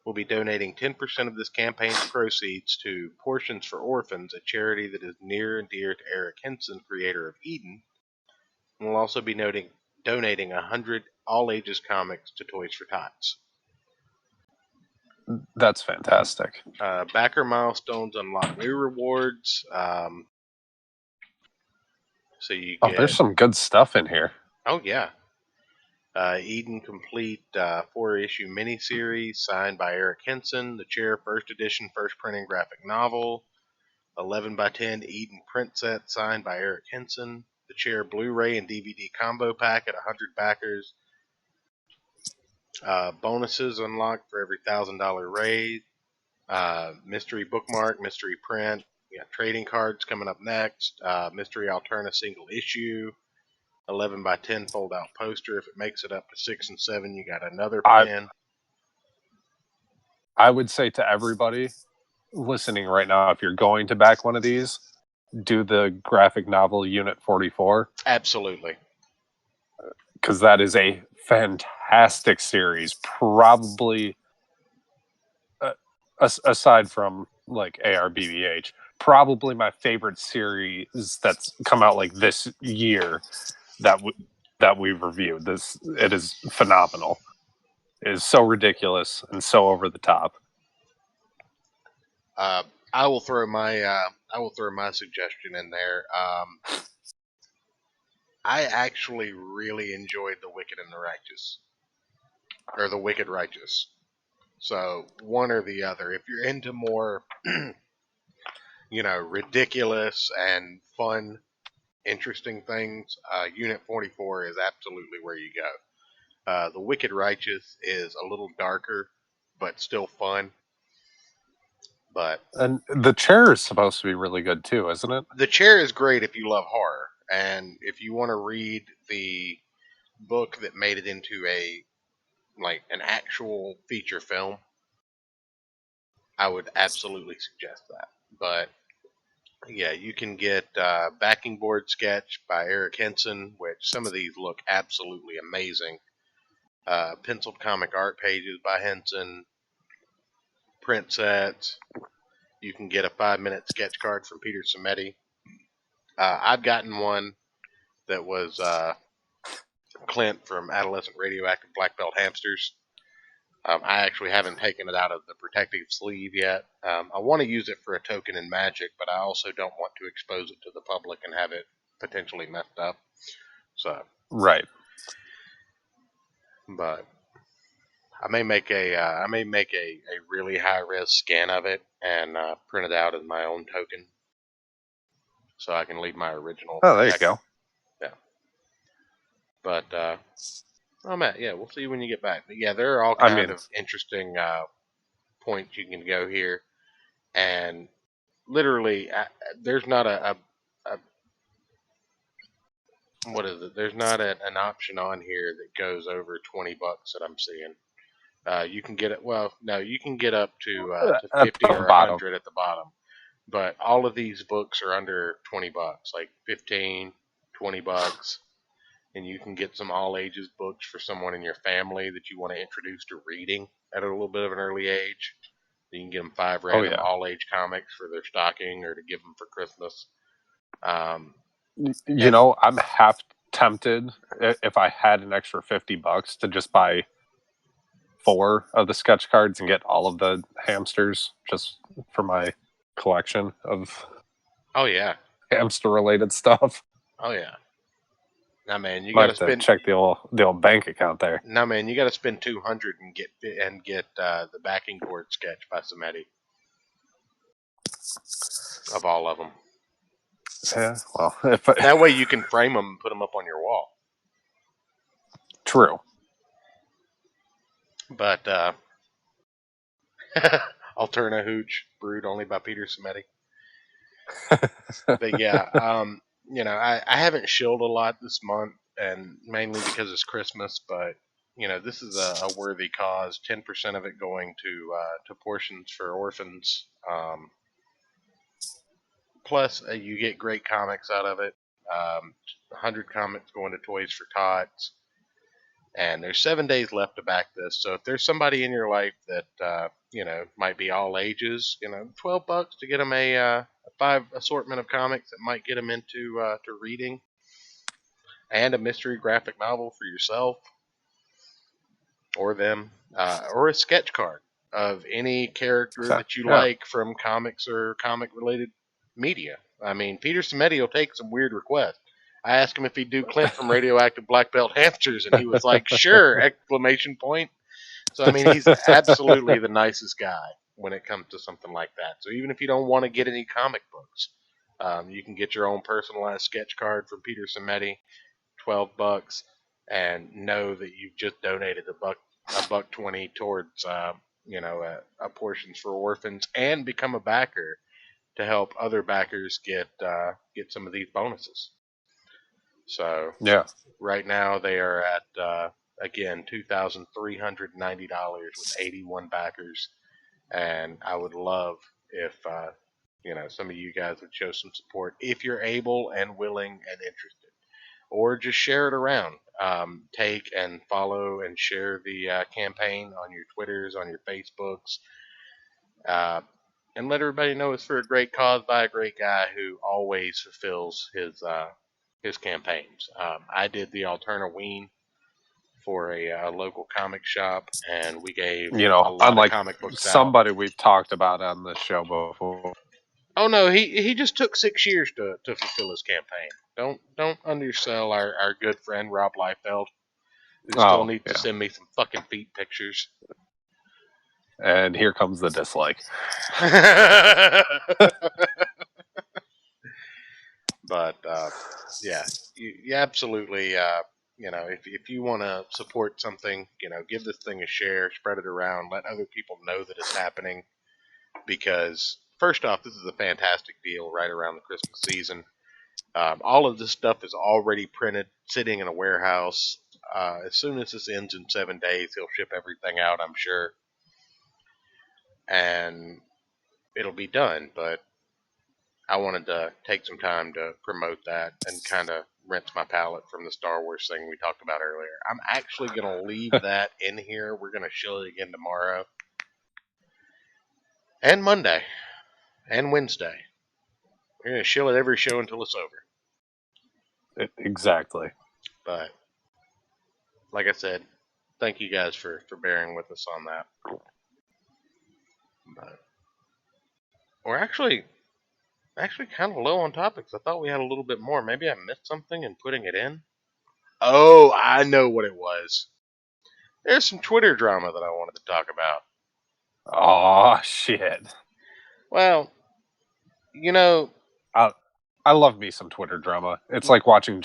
We'll be donating 10% of this campaign's proceeds to Portions for Orphans, a charity that is near and dear to Eric Henson, creator of Eden. And we'll also be donating 100 all-ages comics to Toys for Tots. That's fantastic. Backer milestones unlock new rewards. So you Oh, get... there's some good stuff in here. Oh, yeah. Eden Complete 4-issue miniseries signed by Eric Henson. The Chair first edition first printing graphic novel. 11 by 10 Eden print set signed by Eric Henson. The Chair Blu-ray and DVD combo pack at 100 backers. Bonuses unlocked for every $1,000 raise. Mystery bookmark, mystery print. We got trading cards coming up next. Mystery Alterna single issue. 11 by 10 fold out poster. If it makes it up to 6 and 7, you got another pin. I would say to everybody listening right now, if you're going to back one of these, do the graphic novel Unit 44. Absolutely. Because that is a fantastic series. Probably, aside from like ARBBH, probably my favorite series that's come out like this year that we've reviewed. It is phenomenal. It is so ridiculous and so over the top. I will throw my suggestion in there. I actually really enjoyed The Wicked and the Righteous, or The Wicked Righteous. So one or the other. If you're into more, ridiculous and fun, interesting things, Unit 44 is absolutely where you go. The Wicked Righteous is a little darker, but still fun. And the Chair is supposed to be really good too, isn't it? The Chair is great if you love horror, and if you want to read the book that made it into an actual feature film, I would absolutely suggest that. But yeah, you can get Backing Board Sketch by Eric Henson, which some of these look absolutely amazing. Penciled comic art pages by Henson, print sets. You can get a 5-minute sketch card from Peter Cimetti. I've gotten one that was Clint from Adolescent Radioactive Black Belt Hamsters. I actually haven't taken it out of the protective sleeve yet. I want to use it for a token in Magic, but I also don't want to expose it to the public and have it potentially messed up. So, Right. but I may make a really high res scan of it and print it out as my own token, so I can leave my original. Oh, there you go. Yeah. But oh Matt, yeah, we'll see when you get back. But yeah, there are all kind of interesting points you can go here, and literally, there's not a what is it? There's not an option on here that goes over $20 that I'm seeing. You can get it. Well, no, you can get up to 50 or 100 at the bottom. But all of these books are under $20, like 15, $20, and you can get some all ages books for someone in your family that you want to introduce to reading at a little bit of an early age. You can get them 5 random all age comics for their stocking or to give them for Christmas. You know, I'm half tempted if I had an extra $50 to just buy 4 of the sketch cards and get all of the hamsters just for my collection of hamster related stuff. Oh yeah. Now man, you Might gotta spend check the old bank account there. Now man, you gotta spend 200 and get the backing board sketch by Samedi of all of them. Yeah, well, that way you can frame them and put them up on your wall. True. But Alterna Hooch, brewed only by Peter Samedi. But yeah, you know, I haven't shilled a lot this month, and mainly because it's Christmas. But you know, this is a worthy cause. 10% of it going to portions for orphans. Plus, you get great comics out of it. 100 comics going to Toys for Tots. And there's 7 days left to back this. So if there's somebody in your life that you know, might be all ages, you know, $12 to get them a 5 assortment of comics that might get them into to reading, and a mystery graphic novel for yourself or them, or a sketch card of any character that you like from comics or comic related media. I mean, Peter Samedi will take some weird requests. I asked him if he'd do Clint from Radioactive Black Belt Hamsters, and he was like, "Sure!" Exclamation point. So I mean, he's absolutely the nicest guy when it comes to something like that. So even if you don't want to get any comic books, you can get your own personalized sketch card from Peter Samedi, $12, and know that you've just donated a buck 20 towards you know, a portions for orphans, and become a backer to help other backers get some of these bonuses. So yeah, right now they are at again $2,390 with 81 backers, and I would love if you know, some of you guys would show some support if you're able and willing and interested, or just share it around. Take and follow and share the campaign on your Twitters, on your Facebooks. And let everybody know it's for a great cause by a great guy who always fulfills his campaigns. I did the Alternaween for a local comic shop, and we gave you know, a lot unlike of comic books somebody out. we've talked about on this show before. Oh no, he just took 6 years to fulfill his campaign. Don't undersell our good friend Rob Liefeld, who still needs to send me some fucking feet pictures. And here comes the dislike. But yeah, you absolutely, you know, if you want to support something, you know, give this thing a share, spread it around, let other people know that it's happening. Because first off, this is a fantastic deal right around the Christmas season. All of this stuff is already printed, sitting in a warehouse. As soon as this ends in 7 days, he'll ship everything out, I'm sure. And it'll be done, but I wanted to take some time to promote that and kind of rinse my palate from the Star Wars thing we talked about earlier. I'm actually going to leave that in here. We're going to show it again tomorrow, and Monday, and Wednesday. We're going to shill it every show until it's over. Exactly. But, like I said, thank you guys for bearing with us on that. But we're actually, Actually, kind of low on topics. I thought we had a little bit more. Maybe I missed something in putting it in. Oh, I know what it was. There's some Twitter drama that I wanted to talk about. Oh shit! Well, you know, I love me some Twitter drama. It's like watching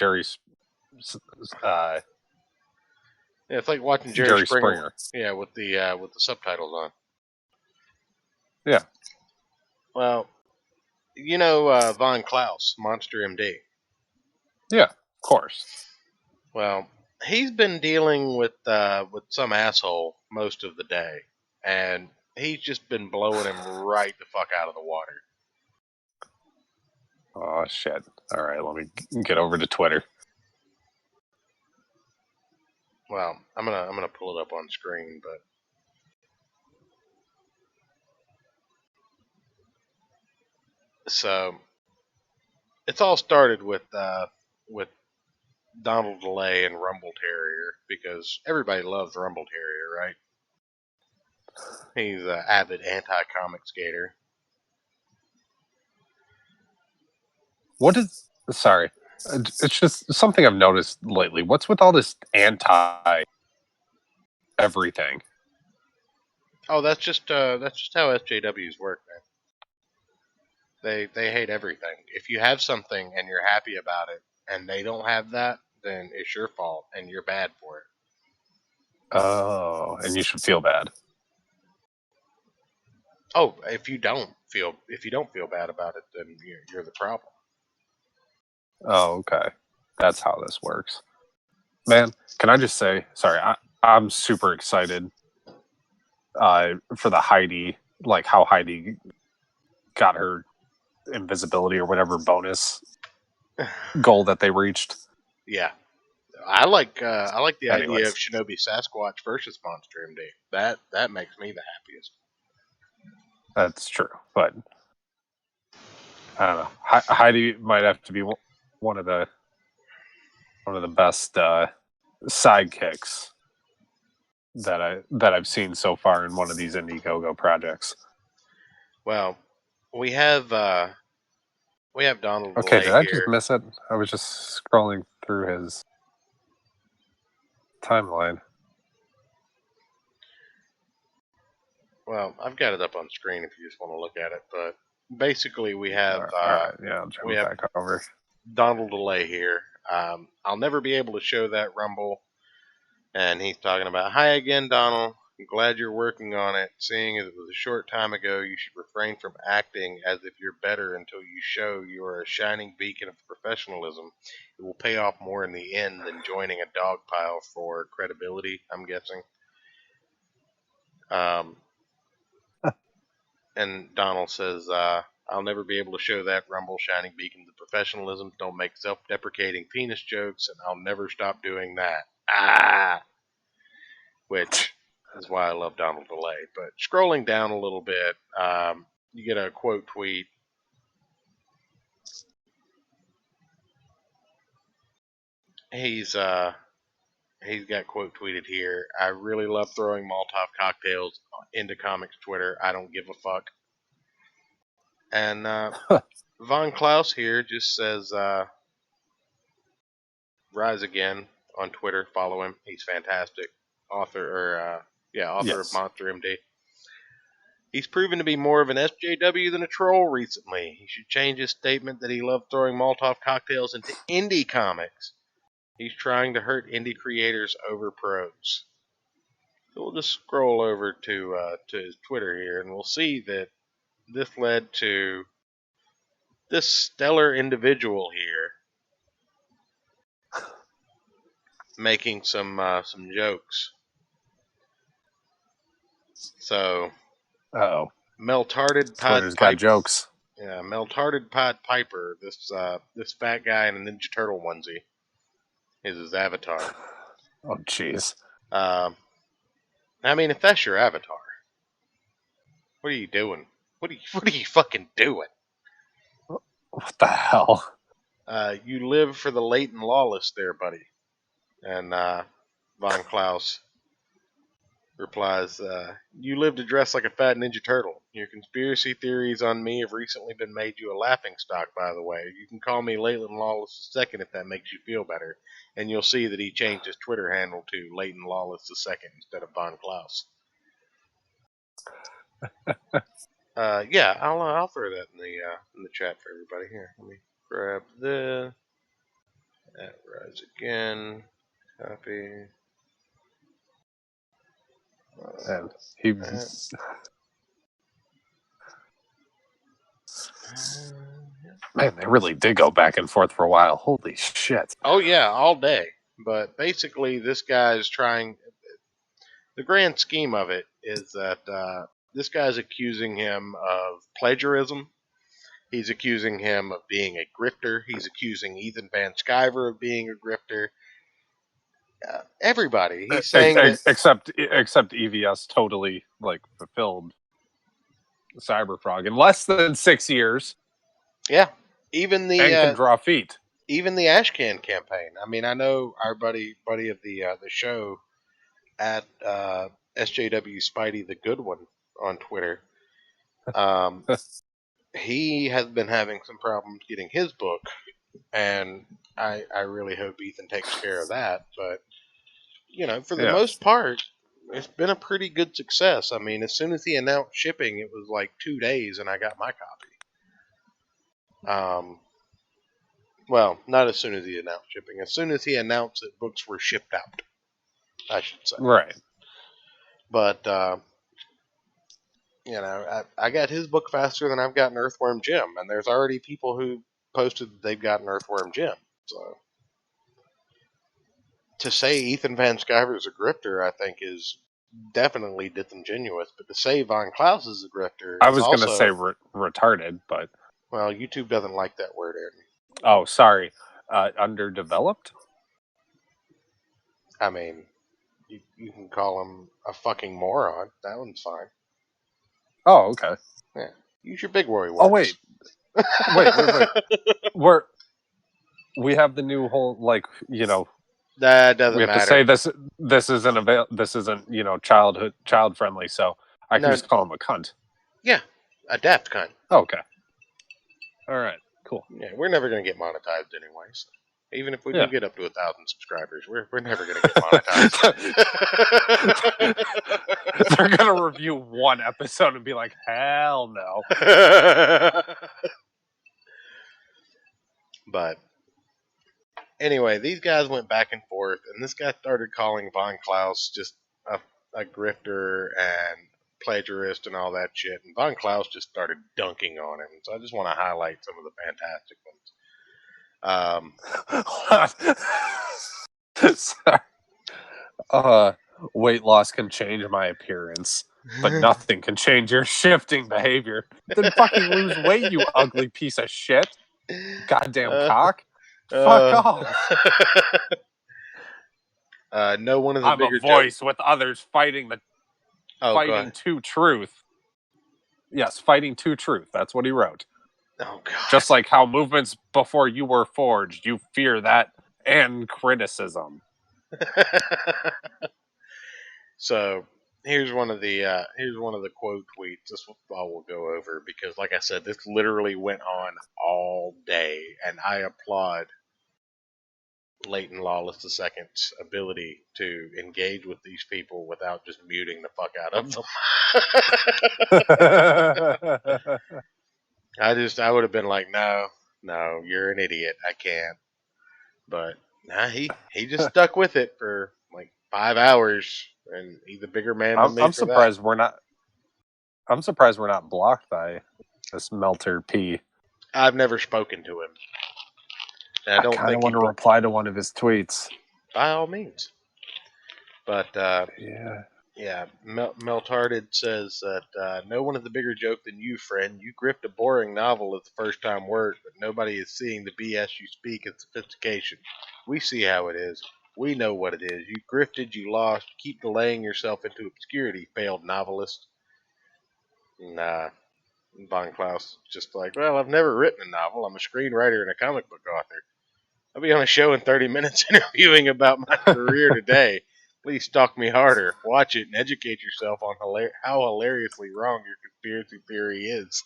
uh, it's like watching Jerry Jerry Springer. Springer. Yeah, with the subtitles on. Yeah. Well, Von Klaus, Monster MD. Yeah, of course. Well, he's been dealing with some asshole most of the day, and he's just been blowing him right the fuck out of the water. Oh shit! All right, let me get over to Twitter. Well, I'm gonna pull it up on screen, but so it's all started with Donald DeLay and Rumble Terrier because everybody loves Rumble Terrier, right? He's an avid anti-comic skater. What is? Sorry, it's just something I've noticed lately. What's with all this anti everything? Oh, that's just how SJWs work, man. They hate everything. If you have something and you're happy about it, and they don't have that, then it's your fault and you're bad for it. Oh, and you should feel bad. Oh, if you don't feel bad about it, then you're the problem. Oh, okay. That's how this works. Man, can I just say, sorry, I'm super excited for the Heidi, like how Heidi got her invisibility or whatever bonus goal that they reached. Yeah, I like the idea Anyways. of Shinobi Sasquatch versus Monster MD. That makes me the happiest. That's true, but I don't know. Heidi might have to be one of the best sidekicks that I've seen so far in one of these Indiegogo projects. Well, we have Donald Okay, DeLay did I here. just miss it? I was just scrolling through his timeline. Well, I've got it up on screen if you just want to look at it. But basically, we have All right, yeah, I'll jump we have back over. Donald DeLay here. I'll never be able to show that Rumble, and he's talking about, "Hi again, Donald. I'm glad you're working on it. Seeing as it was a short time ago, you should refrain from acting as if you're better until you show you are a shining beacon of professionalism. It will pay off more in the end than joining a dog pile for credibility, I'm guessing." And Donald says, "I'll never be able to show that Rumble shining beacons of professionalism. Don't make self-deprecating penis jokes, and I'll never stop doing that." Which is why I love Donald DeLay. But scrolling down a little bit, you get a quote tweet. He's got quote tweeted here. "I really love throwing Molotov cocktails into comics Twitter. I don't give a fuck." And Von Klaus here just says, "Rise again" on Twitter. Follow him. He's fantastic. Author Yes. of Monster MD. "He's proven to be more of an SJW than a troll recently. He should change his statement that he loved throwing Molotov cocktails into indie comics. He's trying to hurt indie creators over pros." So we'll just scroll over to his Twitter here, and we'll see that this led to this stellar individual here making some jokes. So Oh, Meltarded Twitter's Pied got jokes. Yeah, Meltarded Pied Piper, this fat guy in a Ninja Turtle onesie, is his avatar. Oh, jeez. I mean, if that's your avatar, what are you doing? What are you fucking doing? What the hell? You live for the late and lawless there, buddy. And Von Klaus replies, "You live to dress like a fat Ninja Turtle. Your conspiracy theories on me have recently been made you a laughingstock, by the way. You can call me Leighton Lawless II if that makes you feel better." And you'll see that he changed his Twitter handle to Leighton Lawless II instead of Von Klaus. Yeah, I'll throw that in the chat for everybody here. Let me grab this. That rise again. Copy. And he, man, they really did go back and forth for a while. Holy shit! Oh yeah, all day. But basically, this guy is trying. The grand scheme of it is that this guy's accusing him of plagiarism. He's accusing him of being a grifter. He's accusing Ethan Van Sciver of being a grifter. Everybody. He's saying that except EVS totally like fulfilled Cyberfrog in less than 6 years. Yeah, even the and can draw feet. Even the Ashcan campaign. I mean, I know our buddy of the show at SJW Spidey the Good One on Twitter. He has been having some problems getting his book, and I really hope Ethan takes care of that. But for the most part, it's been a pretty good success. I mean, as soon as he announced shipping, it was like 2 days, and I got my copy. Well, not as soon as he announced shipping. As soon as he announced that books were shipped out, I should say. Right. But I got his book faster than I've gotten Earthworm Jim, and there's already people who posted that they've gotten Earthworm Jim. So to say Ethan Van Sciver is a grifter, I think, is definitely disingenuous. But to say Von Klaus is a grifter, I was going to say retarded, but well, YouTube doesn't like that word, Ayrton. Oh, sorry. Underdeveloped? I mean, you can call him a fucking moron. That one's fine. Oh, okay. Yeah. Use your big worry words. Oh, wait. wait. We have the new whole, that doesn't we have matter. to say this isn't child friendly, so I can just call him a cunt. Yeah. A daft cunt. Okay. All right. Cool. Yeah, we're never going to get monetized anyway. So even if we do get up to 1,000 subscribers, we're never going to get monetized. They're going to review one episode and be like, hell no. But anyway, these guys went back and forth, and this guy started calling Von Klaus just a grifter and plagiarist and all that shit, and Von Klaus just started dunking on him. So I just want to highlight some of the fantastic ones. Sorry. Weight loss can change my appearance, but nothing can change your shifting behavior. Then fucking lose weight, you ugly piece of shit. Goddamn cock. Fuck off. No one of the I'm bigger a voice with others fighting to truth. Yes, fighting to truth. That's what he wrote. Oh, God. Just like how movements before you were forged, you fear that and criticism. So here's one of the quote tweets. This all we'll go over because, like I said, this literally went on all day, and I applaud Leighton Lawless II's ability to engage with these people without just muting the fuck out of them. I would have been like, no, you're an idiot. I can't. But nah, he just stuck with it for like 5 hours, and he's a bigger man than me. I'm surprised we're not blocked by this Melter P. I've never spoken to him. I don't think I want to reply to one of his tweets. By all means. But Meltarded says that no one is a bigger joke than you, friend. You grift a boring novel as the first time work, but nobody is seeing the BS you speak as sophistication. We see how it is. We know what it is. You grifted, you lost. Keep delaying yourself into obscurity, failed novelist. Nah. Von Klaus just like, well, I've never written a novel. I'm a screenwriter and a comic book author. I'll be on a show in 30 minutes interviewing about my career today. Please stalk me harder. Watch it and educate yourself on how hilariously wrong your conspiracy theory is.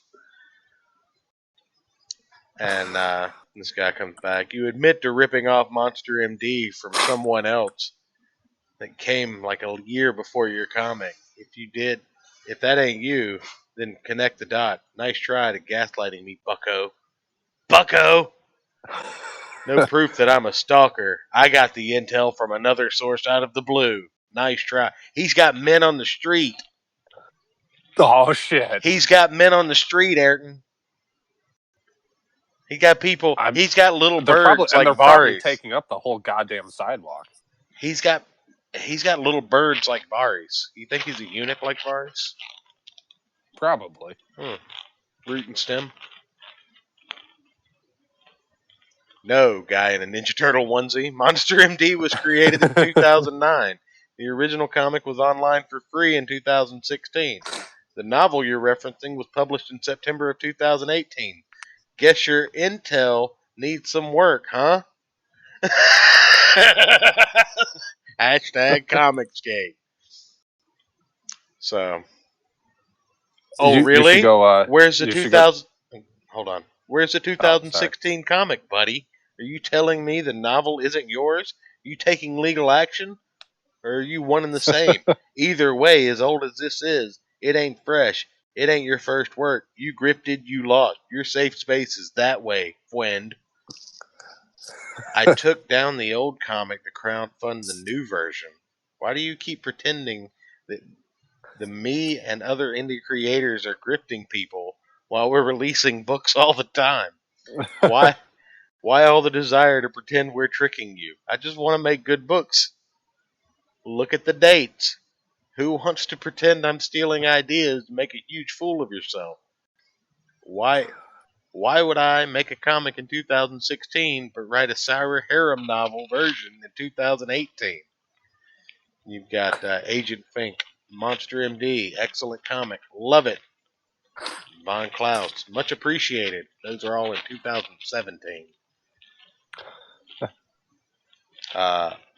And this guy comes back. You admit to ripping off Monster MD from someone else that came like a year before your comic. If that ain't you, then connect the dot. Nice try to gaslighting me, bucko. Bucko! No proof that I'm a stalker. I got the intel from another source out of the blue. Nice try. He's got men on the street. Oh shit! He's got men on the street, Ayrton. He got people. He's got little birds like they're probably Varis. taking up the whole goddamn sidewalk. He's got little birds like Varis. You think he's a eunuch like Varis? Probably. Root and stem. No, guy in a Ninja Turtle onesie. Monster MD was created in 2009. The original comic was online for free in 2016. The novel you're referencing was published in September of 2018. Guess your intel needs some work, huh? Hashtag Comicsgate. So. Oh, really? You should go, Where's the 2000? Hold on. Where's the Oh, 2016 comic, buddy? Are you telling me the novel isn't yours? Are you taking legal action? Or are you one and the same? Either way, as old as this is, it ain't fresh. It ain't your first work. You grifted, you lost. Your safe space is that way, friend. I took down the old comic to crowdfund the new version. Why do you keep pretending that me and other indie creators are grifting people while we're releasing books all the time? Why all the desire to pretend we're tricking you? I just want to make good books. Look at the dates. Who wants to pretend I'm stealing ideas to make a huge fool of yourself? Why would I make a comic in 2016 but write a sour harem novel version in 2018? You've got Agent Fink, Monster MD, excellent comic, love it. Von Klaus, much appreciated. Those are all in 2017.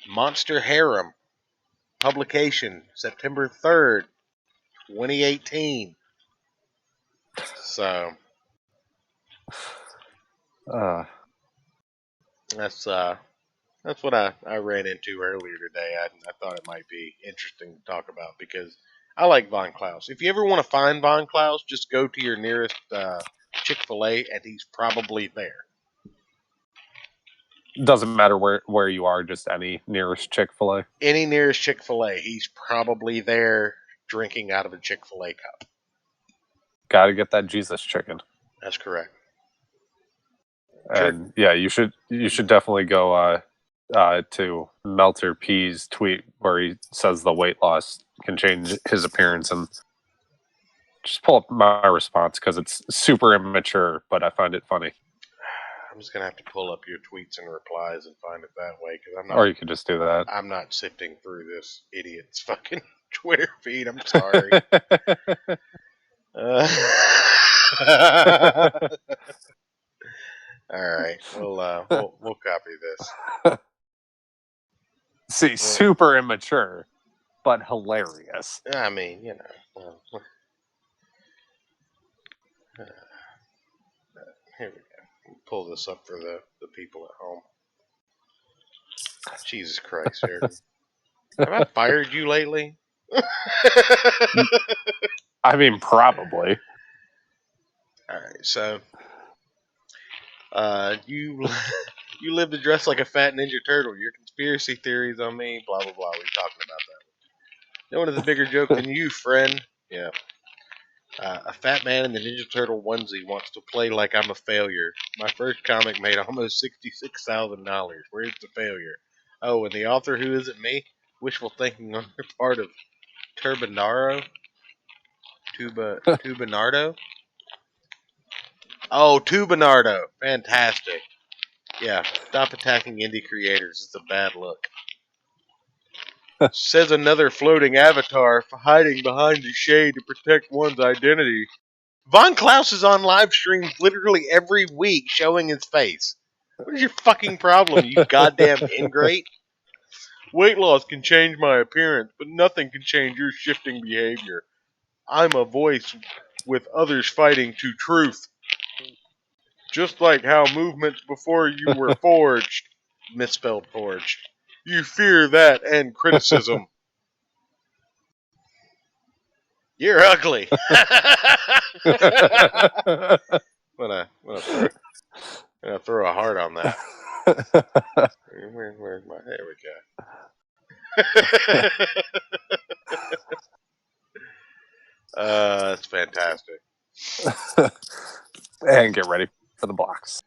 Monster Harem, publication September 3rd, 2018. So that's what I ran into earlier today. I thought it might be interesting to talk about because I like Von Klaus. If you ever want to find Von Klaus, just go to your nearest Chick-fil-A and he's probably there. Doesn't matter where you are, just any nearest Chick-fil-A. Any nearest Chick-fil-A, he's probably there drinking out of a Chick-fil-A cup. Gotta get that Jesus chicken. That's correct. And yeah, you should definitely go to Melter P's tweet where he says the weight loss can change his appearance, and just pull up my response because it's super immature, but I find it funny. I'm just gonna have to pull up your tweets and replies and find it that way because I'm not. Or you could just do that. I'm not sifting through this idiot's fucking Twitter feed. I'm sorry. All right, we'll copy this. See, super immature, but hilarious. I mean, you know. Here we go. Pull this up for the people at home. Jesus Christ, Ayrton. Have I fired you lately? I mean, probably. All right, so you live to dress like a fat Ninja Turtle. Your conspiracy theories on me, blah blah blah. We're talking about that. No one is a bigger joke than you, friend. Yeah. A fat man in the Ninja Turtle onesie wants to play like I'm a failure. My first comic made almost $66,000. Where's the failure? Oh, and the author who isn't me? Wishful thinking on their part of Turbinardo? Tubinardo? Oh, Tubinardo. Fantastic. Yeah, stop attacking indie creators. It's a bad look. Says another floating avatar hiding behind the shade to protect one's identity. Von Klaus is on live streams literally every week showing his face. What is your fucking problem, you goddamn ingrate? Weight loss can change my appearance, but nothing can change your shifting behavior. I'm a voice with others fighting to truth. Just like how movements before you were forged, misspelled forged. You fear that and criticism. You're ugly. I'm gonna throw a heart on that. Where's my? There we go. That's fantastic. And get ready for the blocks.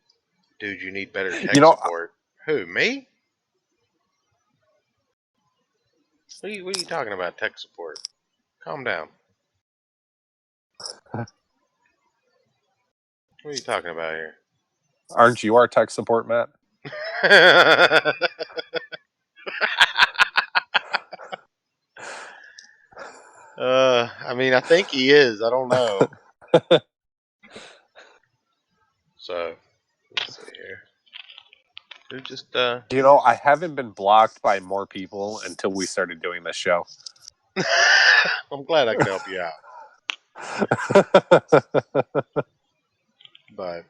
Dude, you need better tech You know, support. Who, me? What are you talking about, tech support? Calm down. What are you talking about here? Aren't you our tech support, Matt? I mean, I think he is. I don't know. So, let's see here. Who just, You know, I haven't been blocked by more people until we started doing this show. I'm glad I could help you out. But,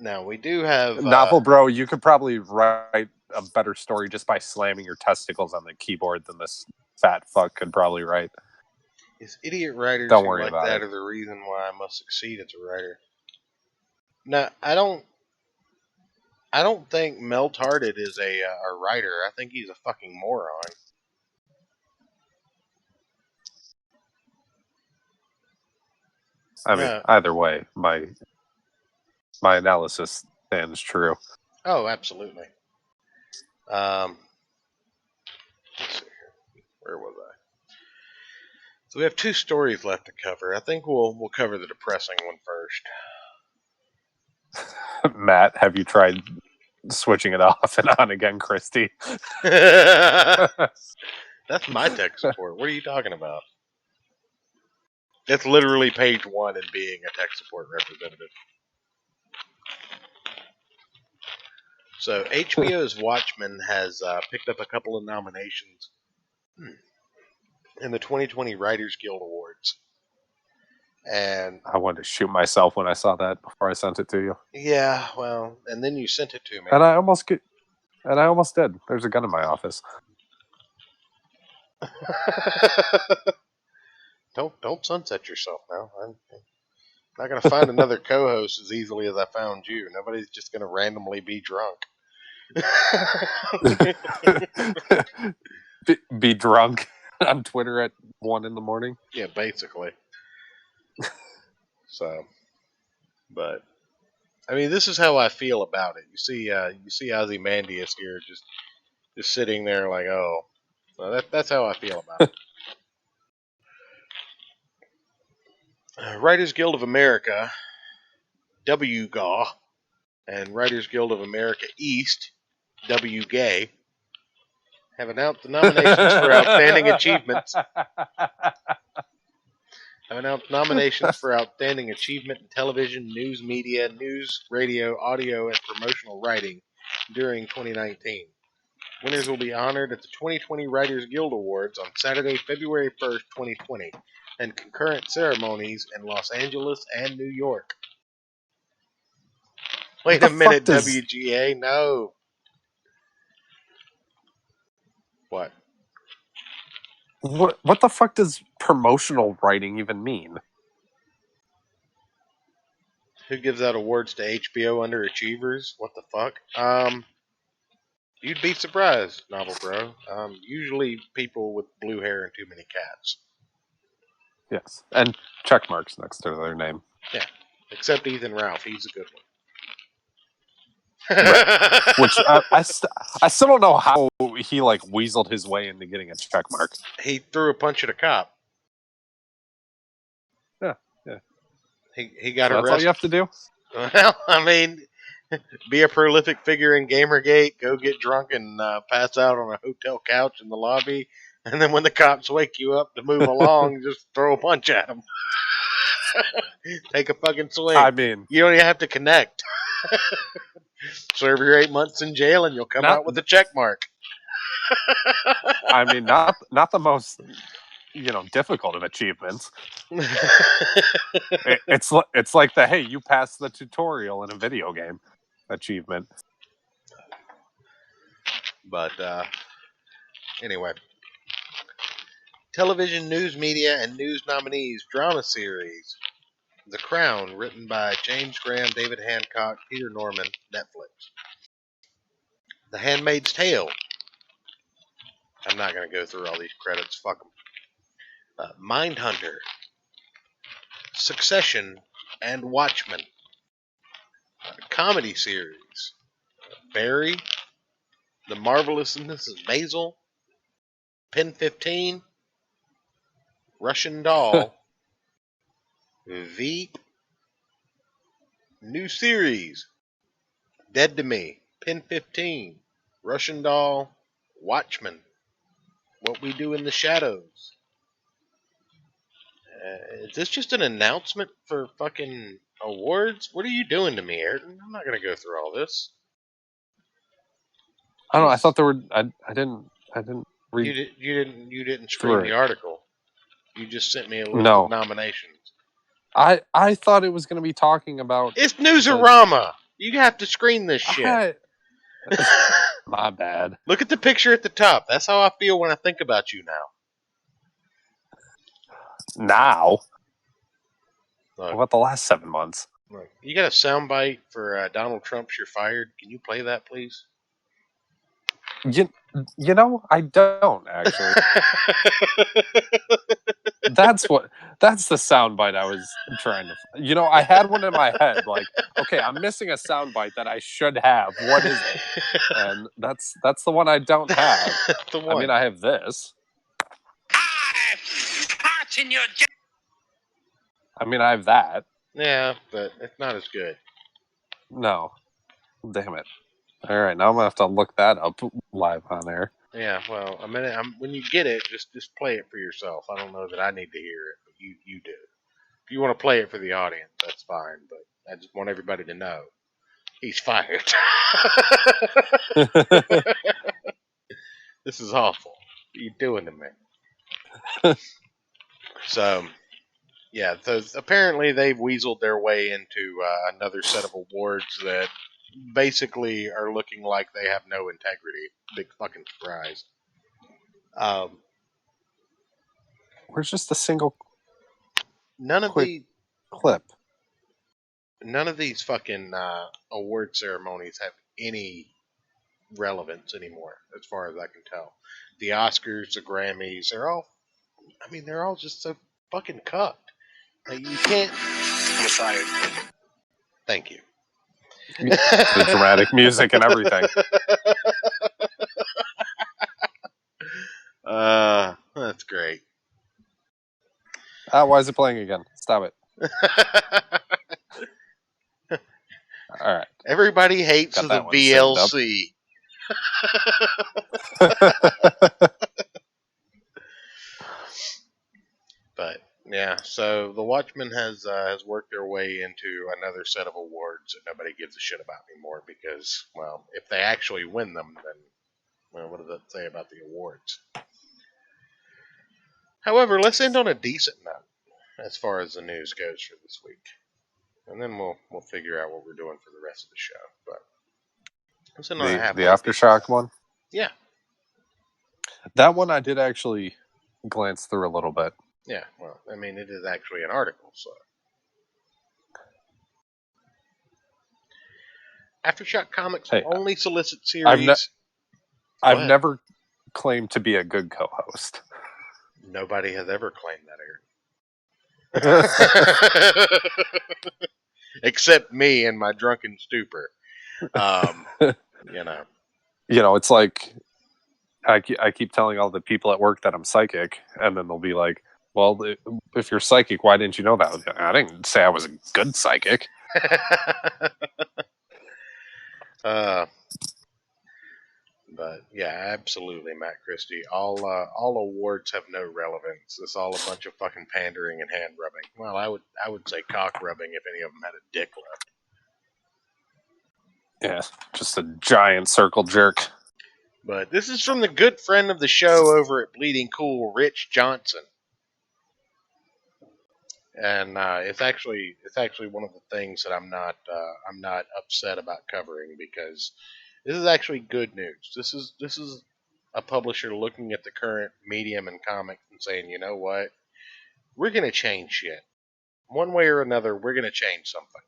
now we do have... Novel Bro, you could probably write a better story just by slamming your testicles on the keyboard than this fat fuck could probably write. Is idiot writers Don't who worry like about that it. are the reason why I must succeed as a writer. Now, I don't think Melt Hearted is a writer. I think he's a fucking moron. I mean, either way, my analysis stands true. Oh, absolutely. Let's see here. Where was I? So we have 2 stories left to cover. I think we'll cover the depressing one first. Matt, have you tried switching it off and on again, Christy? That's my tech support. What are you talking about? It's literally page 1 in being a tech support representative. So HBO's Watchmen has picked up a couple of nominations in the 2020 Writers Guild Awards. And I wanted to shoot myself when I saw that before I sent it to you. yeah, well, and then you sent it to me. And I almost did. There's a gun in my office. Don't sunset yourself now. I'm not going to find another co-host as easily as I found you. Nobody's just going to randomly be drunk. be drunk on Twitter at 1 a.m. Yeah, basically. So, but I mean, this is how I feel about it. You see Ozymandias here, just sitting there like, oh, well, that's how I feel about it. Writers Guild of America, WGAW, and Writers Guild of America East, WGAY, have announced the nominations for outstanding achievements. Have announced nominations for outstanding achievement in television, news media, news, radio, audio, and promotional writing during 2019. Winners will be honored at the 2020 Writers Guild Awards on Saturday, February 1st, 2020, and concurrent ceremonies in Los Angeles and New York. Wait a minute, WGA, no. What? What the fuck does promotional writing even mean? Who gives out awards to HBO underachievers? What the fuck? You'd be surprised, Novel Bro. Usually people with blue hair and too many cats. Yes, and check marks next to their name. Yeah, except Ethan Ralph. He's a good one. Right. Which I still don't know how he weaseled his way into getting a check mark. He threw a punch at a cop. Yeah. He got So arrested. that's all you have to do? Well, I mean, be a prolific figure in Gamergate, go get drunk and pass out on a hotel couch in the lobby, and then when the cops wake you up to move along, just throw a punch at them. Take a fucking swing. I mean, you don't even have to connect. Serve your 8 months in jail and you'll come Not- out with a check mark. I mean, not the most difficult of achievements. It's like the hey, you passed the tutorial in a video game achievement. But anyway, television, news media, and news nominees drama series The Crown, written by James Graham, David Hancock, Peter Norman, Netflix. The Handmaid's Tale. I'm not going to go through all these credits. Fuck them. Mindhunter. Succession and Watchmen. Comedy series. Barry. The Marvelous Mrs. Maisel. Pen 15. Russian Doll. Veep. New series. Dead to Me. Pen 15. Russian Doll. Watchmen. What We Do in the Shadows. Is this just an announcement for fucking awards? What are you doing to me, Ayrton? I'm not gonna go through all this. I don't know. I thought there were. I didn't read. You didn't screen through the it. article. You just sent me a list No. of nominations. I thought it was going to be talking about. It's Newsarama. You have to screen this shit. My bad. Look at the picture at the top. That's how I feel when I think about you now. Now. Look, What about the last 7 months? look. You got a soundbite for Donald Trump's "You're Fired." Can you play that, please? You know, I don't actually. That's the soundbite I was trying to. I had one in my head. Like, okay, I'm missing a soundbite that I should have. What is it? And that's the one I don't have. The one. I mean, I have this. I mean, I have that. Yeah, but it's not as good. No, damn it. All right, now I'm gonna have to look that up live on air. Yeah, well, when you get it, just play it for yourself. I don't know that I need to hear it, but you do. If you want to play it for the audience, that's fine. But I just want everybody to know he's fired. This is awful. What are you doing to me? So, yeah. So apparently they've weaseled their way into another set of awards that basically are looking like they have no integrity. Big fucking surprise. Where's just a single None of quick the clip? none of these fucking award ceremonies have any relevance anymore, as far as I can tell. The Oscars, the Grammys, they're all just so fucking cucked. Like, you can't. You're fired. Thank you. The dramatic music and everything. That's great. Why is it playing again? Stop it. All right. Everybody hates Got the that one saved up. VLC. But yeah, so the Watchmen has worked their way into another set of awards that nobody gives a shit about anymore because, well, if they actually win them, then well, what does that say about the awards? However, let's end on a decent note as far as the news goes for this week, and then we'll figure out what we're doing for the rest of the show. But let's end on a halfway the Aftershock one. Yeah. That one I did actually glance through a little bit. Yeah, well, I mean, it is actually an article, so. Aftershock Comics Hey, only solicit series. I've never claimed to be a good co-host. Nobody has ever claimed that, Ayrton. Except me and my drunken stupor. It's like I keep telling all the people at work that I'm psychic, and then they'll be like, well, if you're psychic, why didn't you know that? I didn't say I was a good psychic. But yeah, absolutely, Matt Christie. All awards have no relevance. It's all a bunch of fucking pandering and hand rubbing. Well, I would say cock rubbing if any of them had a dick Yeah, just a giant circle jerk. But this is from the good friend of the show over at Bleeding Cool, Rich Johnson. And it's actually one of the things that I'm not upset about covering, because this is actually good news. This is a publisher looking at the current medium and comics and saying, you know what, we're gonna change shit. One way or another, we're gonna change something.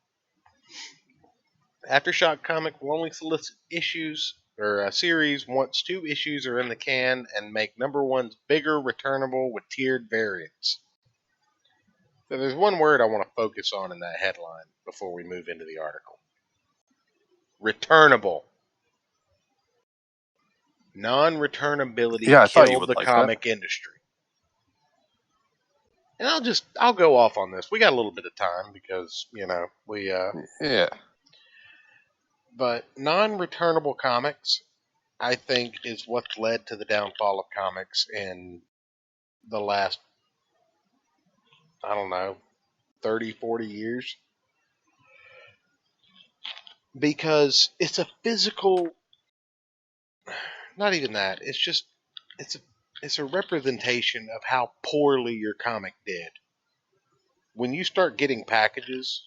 Aftershock Comic will only solicit issues or a series once 2 issues are in the can and make number ones bigger, returnable with tiered variants. So there's one word I want to focus on in that headline before we move into the article. Returnable. Non-returnability Yeah, I thought you killed would the like comic industry. And I'll go off on this. We got a little bit of time because, we Yeah. but non-returnable comics, I think, is what led to the downfall of comics in the last, I don't know, 30, 40 years. Because it's a physical, not even that, it's a representation of how poorly your comic did. When you start getting packages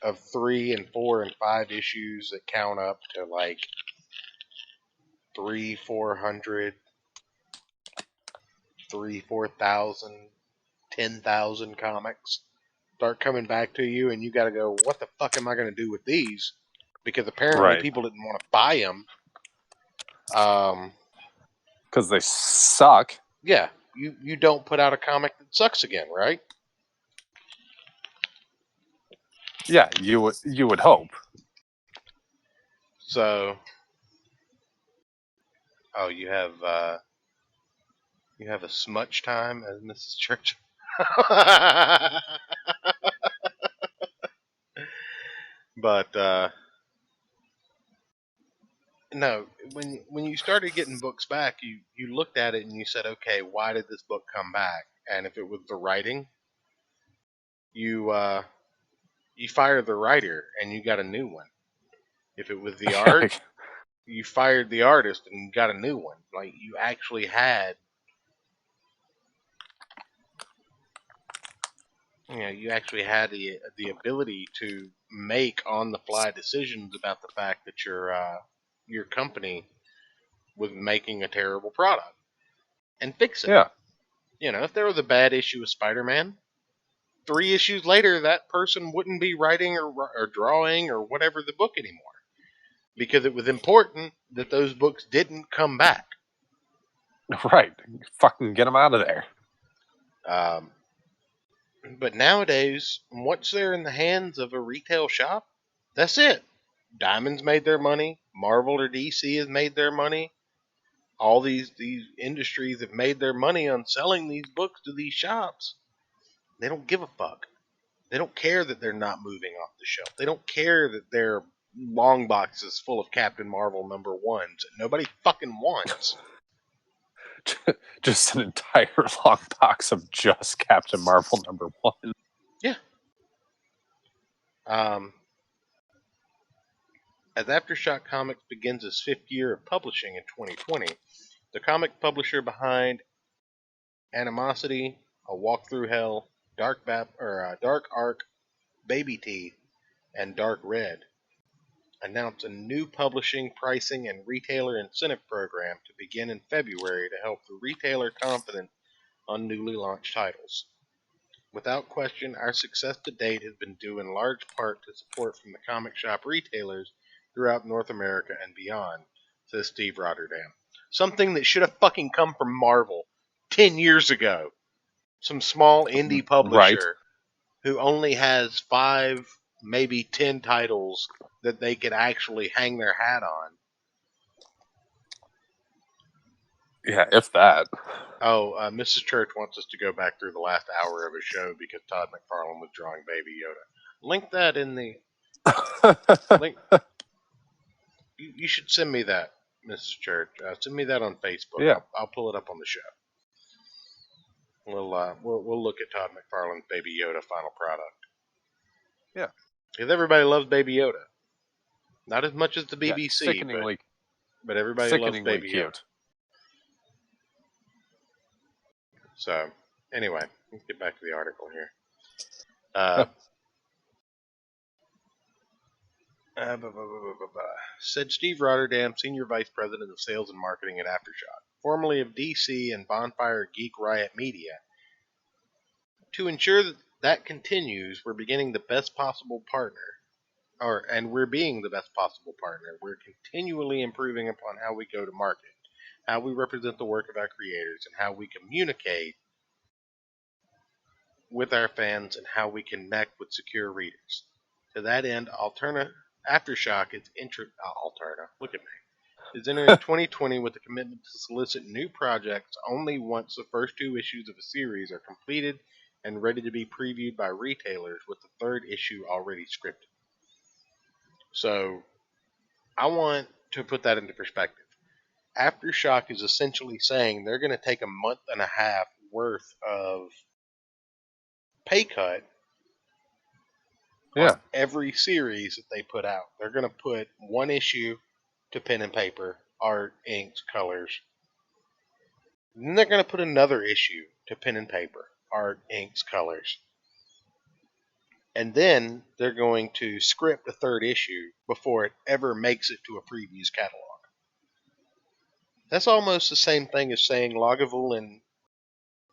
of 3 and 4 and 5 issues that count up to like 400, 4,000, 10,000 comics start coming back to you, and you got to go, what the fuck am I going to do with these? Because apparently Right. people didn't want to buy them. Because they suck. Yeah, you don't put out a comic that sucks again, right? Yeah, you would hope. So, you have a smudge time as Mrs. Church. But no, when you started getting books back, you looked at it and you said, okay, why did this book come back? And if it was the writing, you fired the writer and you got a new one. If it was the art, you fired the artist and you got a new one. Like, you actually had, the ability to make on the fly decisions about the fact that your company was making a terrible product and fix it. Yeah. If there was a bad issue of Spider-Man, 3 issues later, that person wouldn't be writing or drawing or whatever the book anymore, because it was important that those books didn't come back. Right. Fucking get them out of there. But nowadays, once they're in the hands of a retail shop, that's it. Diamond's made their money. Marvel or DC has made their money. All these industries have made their money on selling these books to these shops. They don't give a fuck. They don't care that they're not moving off the shelf. They don't care that they're long boxes full of Captain Marvel #1s that nobody fucking wants. Just an entire long box of just Captain Marvel #1. Yeah. As Aftershock Comics begins its 5th year of publishing in 2020, the comic publisher behind Animosity, A Walk Through Hell, Dark Arc, Baby Teeth, and Dark Red announced a new publishing, pricing, and retailer incentive program to begin in February to help the retailer confident on newly launched titles. Without question, our success to date has been due in large part to support from the comic shop retailers throughout North America and beyond, says Steve Rotterdam. Something that should have fucking come from Marvel 10 years ago. Some small indie publisher who only has 5, maybe 10 titles that they could actually hang their hat on. Yeah, if that. Oh, Mrs. Church wants us to go back through the last hour of a show because Todd McFarlane was drawing Baby Yoda. Link that in the link. You should send me that, Mrs. Church. Send me that on Facebook. Yeah. I'll pull it up on the show. We'll look at Todd McFarlane's Baby Yoda final product. Yeah. Because everybody loves Baby Yoda. Not as much as the Yeah, BBC, sickeningly, but everybody loves sickeningly Baby Yoda. cute. So, anyway, let's get back to the article here. Uh, said Steve Rotterdam, Senior Vice President of Sales and Marketing at Aftershock, formerly of DC and Bonfire Geek Riot Media. To ensure that that continues, we're beginning the best possible partner. And we're being the best possible partner. We're continually improving upon how we go to market, how we represent the work of our creators, and how we communicate with our fans, and how we connect with secure readers. To that end, Aftershock is look at me, is entering 2020 with a commitment to solicit new projects only once the first 2 issues of a series are completed and ready to be previewed by retailers, with the 3rd issue already scripted. So, I want to put that into perspective. Aftershock is essentially saying they're going to take a month and a half worth of pay cut on every series that they put out. They're going to put 1 issue to pen and paper, art, inks, colors. Then they're going to put another issue to pen and paper, art, inks, colors. And then they're going to script a 3rd issue before it ever makes it to a previews catalog. That's almost the same thing as saying Lagavulin,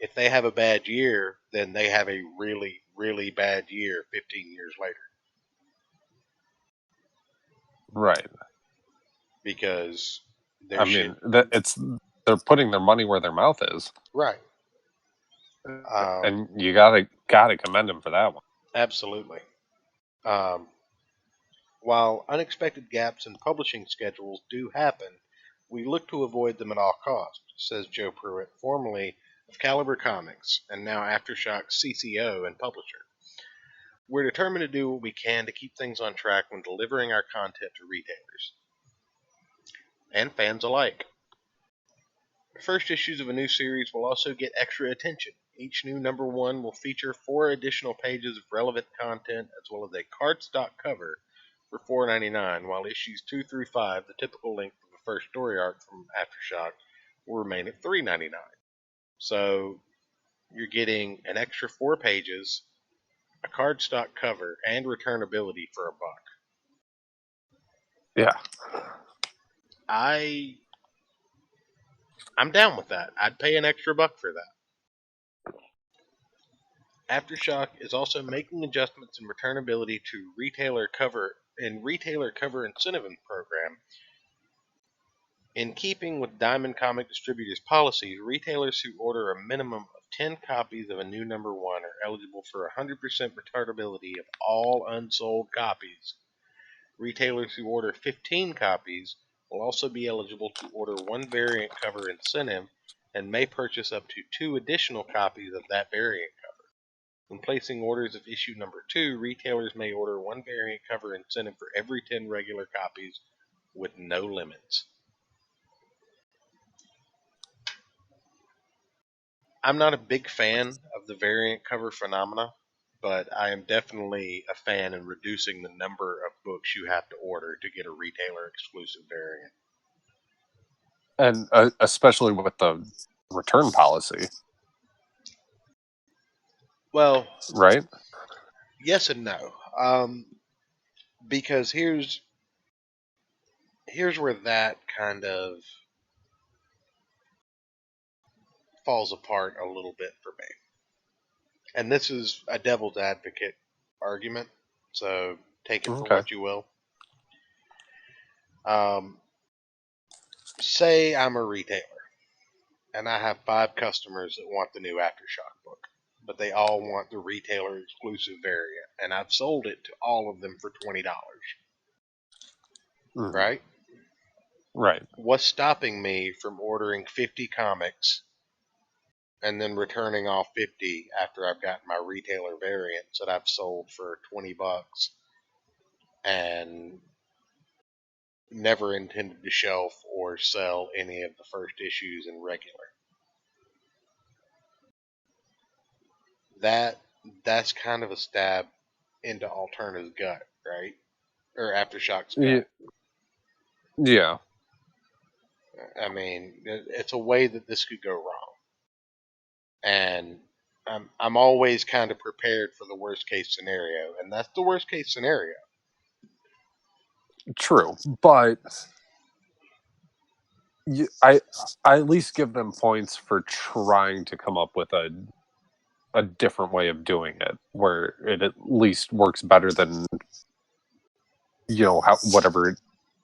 if they have a bad year, then they have a really, really bad year 15 years later. Right. Because they're putting their money where their mouth is. Right. And you gotta commend them for that one. Absolutely. While unexpected gaps in publishing schedules do happen, we look to avoid them at all costs, says Joe Pruitt, formerly of Caliber Comics and now Aftershock's CCO and publisher. We're determined to do what we can to keep things on track when delivering our content to retailers and fans alike. The first issues of a new series will also get extra attention. Each new number 1 will feature 4 additional pages of relevant content as well as a cardstock cover for $4.99, while issues 2 through 5, the typical length of the first story arc from Aftershock, will remain at $3.99. So you're getting an extra 4 pages, a cardstock cover, and returnability for $1. Yeah. I'm down with that. I'd pay an extra $1 for that. Aftershock is also making adjustments in returnability to retailer cover incentive program. In keeping with Diamond Comic Distributors' policies, retailers who order a minimum of 10 copies of a new number 1 are eligible for 100% returnability of all unsold copies. Retailers who order 15 copies will also be eligible to order 1 variant cover incentive and may purchase up to 2 additional copies of that variant cover. When placing orders of issue number 2, retailers may order 1 variant cover incentive for every 10 regular copies with no limits. I'm not a big fan of the variant cover phenomena, but I am definitely a fan in reducing the number of books you have to order to get a retailer exclusive variant. And especially with the return policy. Well, right? Yes and no. Because here's where that kind of falls apart a little bit for me. And this is a devil's advocate argument, so take it for what you will. Say I'm a retailer, and I have 5 customers that want the new Aftershock book, but they all want the retailer exclusive variant, and I've sold it to all of them for $20. Mm-hmm. Right? Right. What's stopping me from ordering 50 comics and then returning all 50 after I've gotten my retailer variants that I've sold for $20 and never intended to shelf or sell any of the first issues in regular? That's kind of a stab into Alterna's gut, right? or Aftershock's Yeah. cut. Yeah. I mean, it's a way that this could go wrong, and I'm always kind of prepared for the worst case scenario, and that's the worst case scenario. True, but I at least give them points for trying to come up with a different way of doing it, where it at least works better than whatever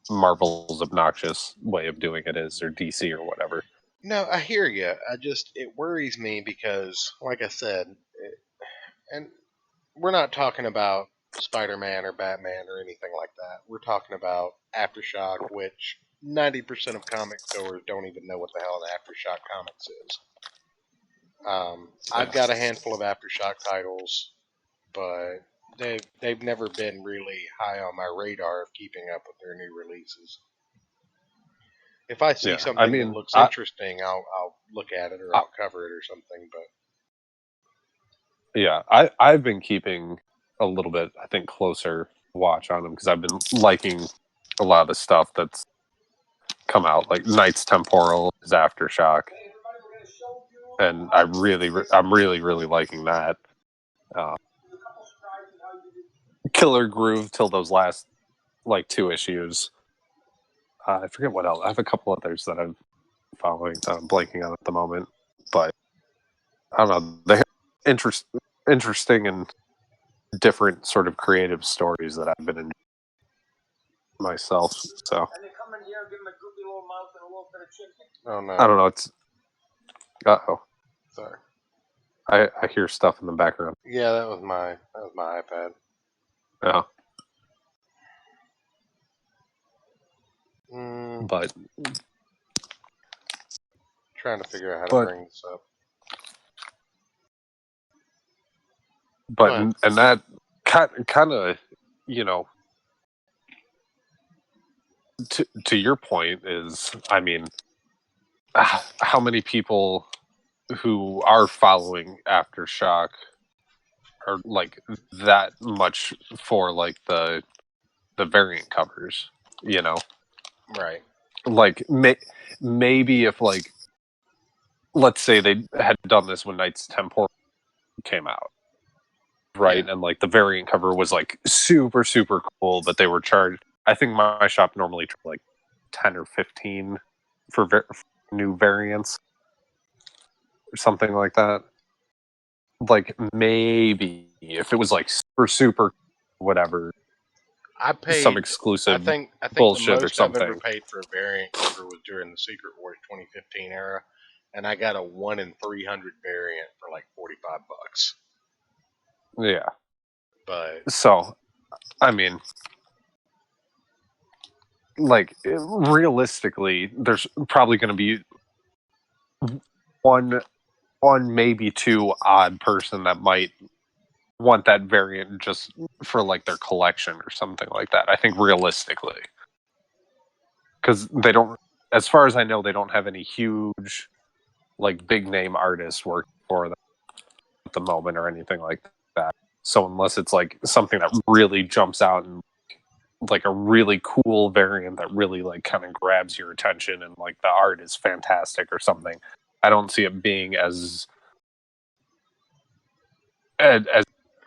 Marvel's obnoxious way of doing it is, or DC or whatever. No, I hear you. It worries me because, like I said, and we're not talking about Spider-Man or Batman or anything like that. We're talking about Aftershock, which 90% of comic goers don't even know what the hell an Aftershock comics is. I've got a handful of Aftershock titles, but they've never been really high on my radar of keeping up with their new releases. If I see Yeah, something that looks interesting, I'll look at it or I'll cover it or something. But yeah, I've been keeping a little bit, I think, closer watch on them because I've been liking a lot of the stuff that's come out, like Knights Temporal is Aftershock, and I'm really liking that. Killer Groove till those last like 2 issues. I forget what else. I have a couple others that I'm following. I'm blanking on at the moment, but I don't know. They have interesting and different sort of creative stories that I've been enjoying myself. So oh no, I don't know. It's sorry. I hear stuff in the background. Yeah, that was my iPad. Yeah, But trying to figure out how to bring this up. But and that kind of, to your point is, I mean, how many people who are following Aftershock are like that much for like the variant covers, Right. Like maybe if like, let's say they had done this when Knights Temporal came out, right? Yeah. And like the variant cover was like super cool, but they were charged. I think my shop normally charged like 10 or 15 for new variants or something like that. Like maybe if it was like super whatever, I paid some exclusive I think bullshit the or most I've ever something. paid for a variant cover was during the Secret Wars 2015 era, and I got a 1 in 300 variant for like $45. Yeah. But So, I mean, like realistically, there's probably going to be one, maybe 2 odd person that might want that variant just for like their collection or something like that. I think realistically, because they don't, as far as I know, they don't have any huge, like big name artists working for them at the moment or anything like that. So unless it's like something that really jumps out and like a really cool variant that really like kind of grabs your attention and like the art is fantastic or something, I don't see it being as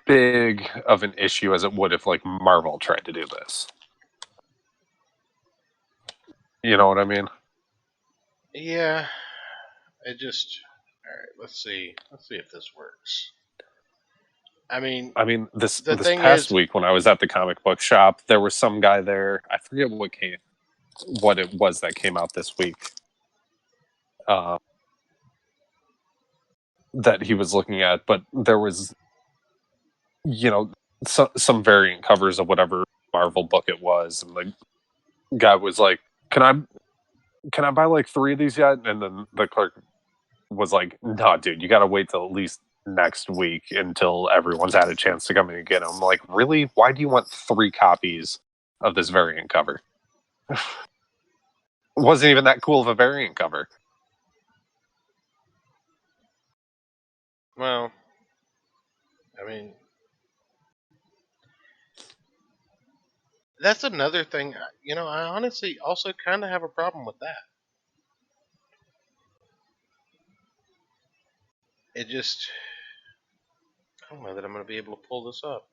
big of an issue as it would if like Marvel tried to do this. You know what I mean? yeah, it just all right. Let's see if this works. I mean, this the thing past is, week when I was at the comic book shop, there was some guy there. I forget what it was that came out this week. That he was looking at, but there was, some variant covers of whatever Marvel book it was, and the guy was like, "Can I buy like 3 of these yet?" And then the clerk was like, "No, dude, you got to wait till at least next week until everyone's had a chance to come in and get them." I'm like, really? Why do you want 3 copies of this variant cover? It wasn't even that cool of a variant cover. well, I mean, that's another thing. I honestly also kind of have a problem with that. It just, I don't know that I'm going to be able to pull this up.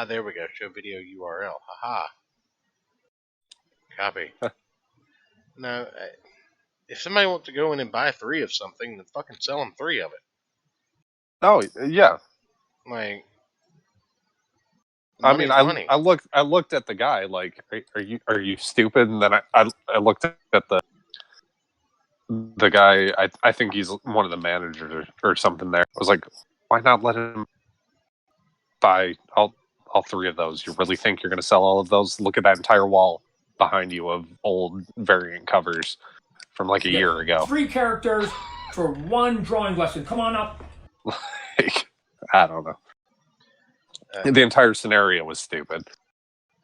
There we go. Show video URL. Haha. Copy. No, if somebody wants to go in and buy 3 of something, then fucking sell them 3 of it. Oh yeah. Like, I mean, money's money. I looked at the guy like, are you stupid? And then I looked at the guy. I think he's one of the managers or something there. I was like, why not let him buy all 3 of those? You really think you're going to sell all of those? Look at that entire wall behind you of old variant covers from like a year ago. 3 characters for 1 drawing lesson. Come on up. Like, I don't know. The entire scenario was stupid.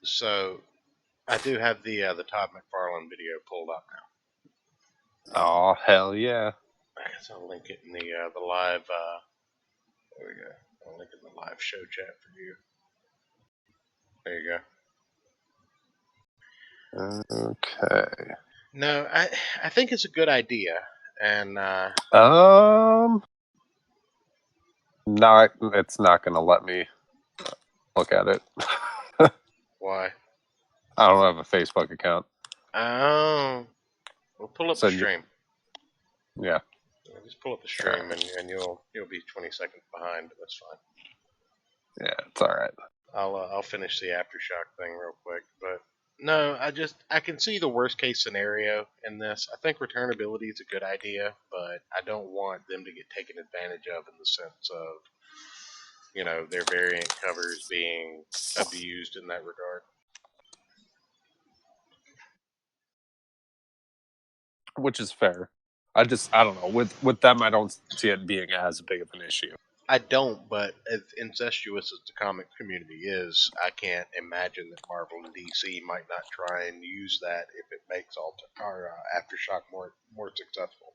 So, I do have the Todd McFarlane video pulled up now. Oh hell yeah! I guess I'll link it in the live. There we go. I'll link it in the live show chat for you. There you go. Okay. No, I think it's a good idea, and no, it's not going to let me look at it. Why? I don't have a Facebook account. Oh, we'll pull up the stream. Yeah. Just pull up the stream, and you'll be 20 seconds behind, but that's fine. Yeah, it's all right. I'll finish the aftershock thing real quick, but no, I can see the worst case scenario in this. I think returnability is a good idea, but I don't want them to get taken advantage of in the sense of, their variant covers being abused in that regard. Which is fair. I don't know. With them, I don't see it being as big of an issue. I don't, but as incestuous as the comic community is, I can't imagine that Marvel and DC might not try and use that if it makes Aftershock more successful.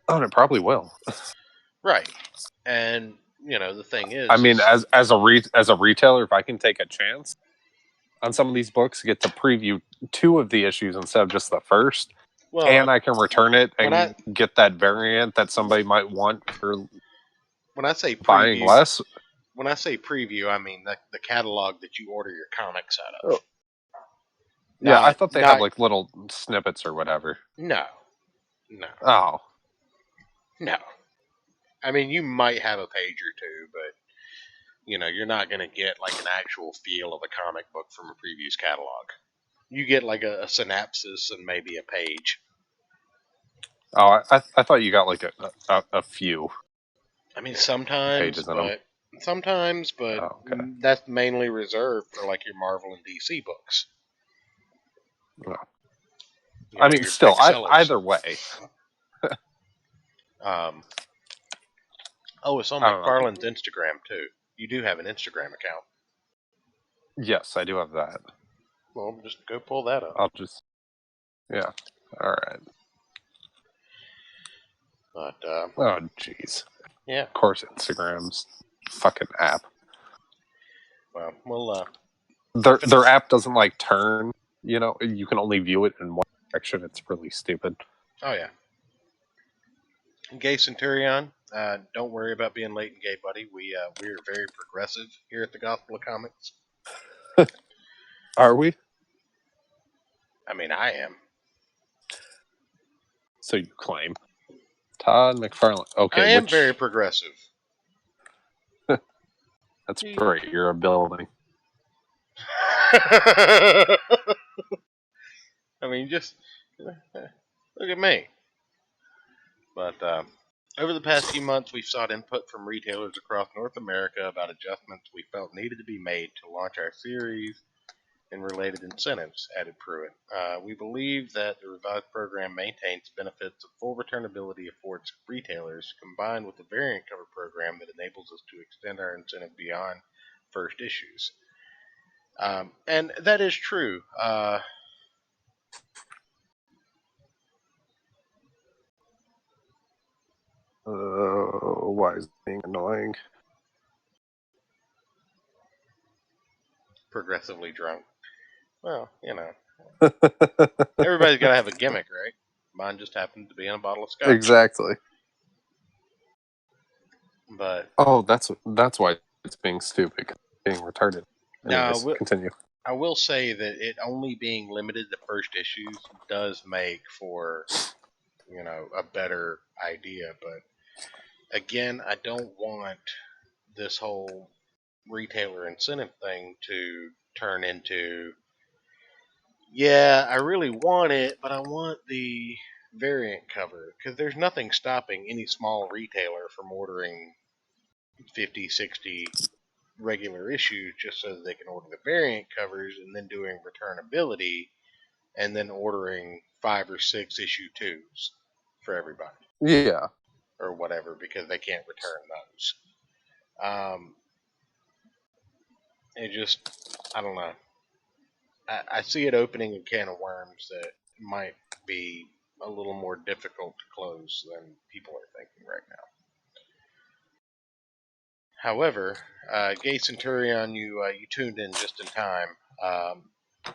Oh, and it probably will. Right, and the thing is, I mean, as a retailer, if I can take a chance on some of these books, get to preview 2 of the issues instead of just the first. Well, and I can return it and get that variant that somebody might want for when I say preview, buying less. When I say preview, I mean the catalog that you order your comics out of. Yeah, I thought they had like little snippets or whatever. No. Oh. No. I mean, you might have a page or 2, but you're not going to get like an actual feel of a comic book from a previous catalog. You get like a synopsis and maybe a page. Oh, I thought you got like a few. I mean, sometimes, but oh, okay. That's mainly reserved for like your Marvel and DC books. Oh. I mean, still, either way. It's on McFarlane's Instagram too. You do have an Instagram account. Yes, I do have that. Well, just go pull that up. Yeah. All right. But oh, jeez. Yeah. Of course, Instagram's fucking app. Well, we'll. Their app doesn't like turn. You can only view it in one direction. It's really stupid. Oh yeah. Gay Centurion, don't worry about being late and gay, buddy. We are very progressive here at the Gospel of Comics. Are we? I mean, I am. So you claim. Todd McFarlane. Okay, I am very progressive. That's great. You're a building. I mean, just look at me. But over the past few months, we've sought input from retailers across North America about adjustments we felt needed to be made to launch our series and related incentives, added Pruitt. We believe that the revised program maintains benefits of full returnability affords retailers, combined with the variant cover program that enables us to extend our incentive beyond first issues. And that is true. Why is it being annoying? progressively drunk. Well, everybody's got to have a gimmick, right? Mine just happened to be in a bottle of scotch. Exactly. But that's why it's being stupid, being retarded. Anyways, continue. I will say that it only being limited to first issues does make for, a better idea. But again, I don't want this whole retailer incentive thing to turn into, yeah, I really want it, but I want the variant cover. Because there's nothing stopping any small retailer from ordering 50, 60 regular issues just so that they can order the variant covers and then doing returnability and then ordering 5 or 6 issue 2s for everybody. Yeah. Or whatever, because they can't return those. It just, I don't know. I see it opening a can of worms that might be a little more difficult to close than people are thinking right now. However, Gay Centurion, you tuned in just in time.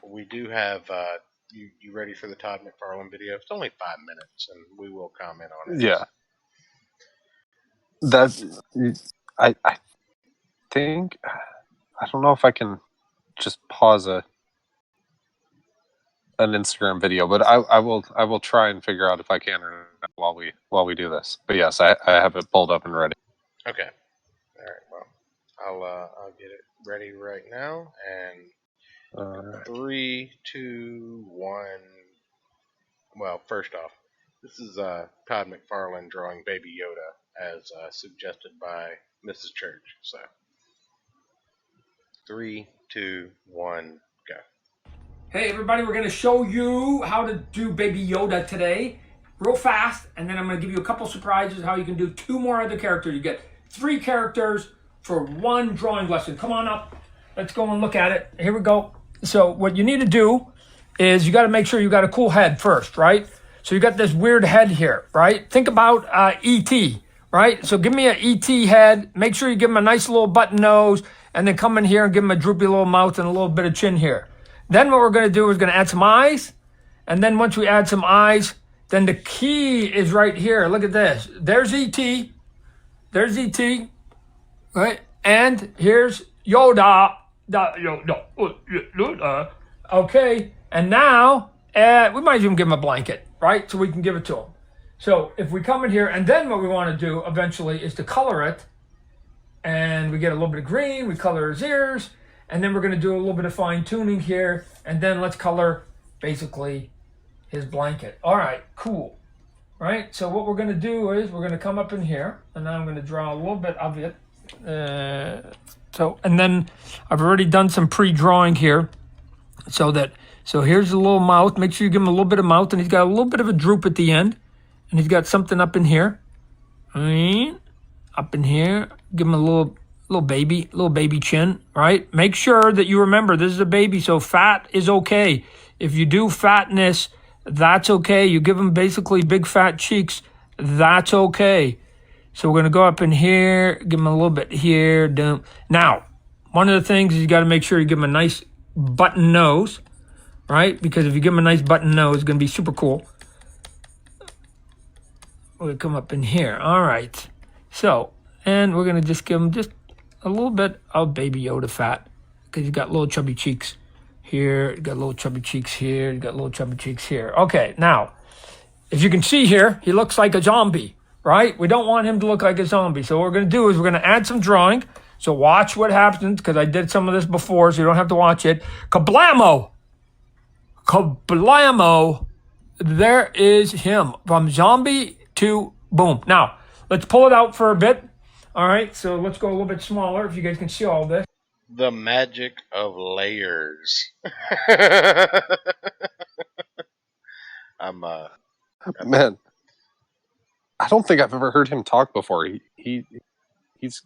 We do have you ready for the Todd McFarlane video? It's only 5 minutes, and we will comment on it. Yeah. I think I don't know if I can just pause an Instagram video, but I will try and figure out if I can or not while we do this. But yes, I have it pulled up and ready. Okay. All right. Well, I'll get it ready right now. And 3, 2, 1. Well, first off, this is Todd McFarlane drawing Baby Yoda as suggested by Mrs. Church. So 3, 2, 1, go. Hey everybody, we're going to show you how to do Baby Yoda today real fast, and then I'm going to give you a couple surprises how you can do 2 more other characters. You get 3 characters for 1 drawing lesson. Come on up. Let's go and look at it. Here we go. So what you need to do is you got to make sure you got a cool head first, right? So you got this weird head here, right? Think about E.T., right? So give me an E.T. head. Make sure you give him a nice little button nose, and then come in here and give him a droopy little mouth and a little bit of chin here. Then what we're going to do is going to add some eyes. And then once we add some eyes, then the key is right here. Look at this. There's E.T. There's E.T. Right? And here's Yoda. Okay. And now, we might even give him a blanket, right? So we can give it to him. So if we come in here, and then what we want to do eventually is to color it. And we get a little bit of green. We color his ears. And then we're going to do a little bit of fine tuning here. And then let's color basically his blanket. All right, cool. Right, so what we're going to do is we're going to come up in here. And now I'm going to draw a little bit of it. And then I've already done some pre-drawing here. So here's the little mouth. Make sure you give him a little bit of mouth. And he's got a little bit of a droop at the end. And he's got something up in here. Right, up in here. Give him a little baby chin, right? Make sure that you remember this is a baby, so fat is okay. If you do fatness, that's okay. You give him basically big fat cheeks, that's okay. So we're going to go up in here, give him a little bit here. Now, one of the things is you got to make sure you give him a nice button nose, right? Because if you give him a nice button nose, it's going to be super cool. We'll come up in here. All right. So, and we're going to just give him just a little bit of Baby Yoda fat because he's got little chubby cheeks here. He's got little chubby cheeks here. He's got little chubby cheeks here. Okay, now, if you can see here, he looks like a zombie, right? We don't want him to look like a zombie. So what we're going to do is we're going to add some drawing. So watch what happens because I did some of this before, so you don't have to watch it. Kablamo! Kablamo! There is him. From zombie to boom. Now, let's pull it out for a bit. All right, so let's go a little bit smaller if you guys can see all this. The magic of layers. Man, I don't think I've ever heard him talk before. He's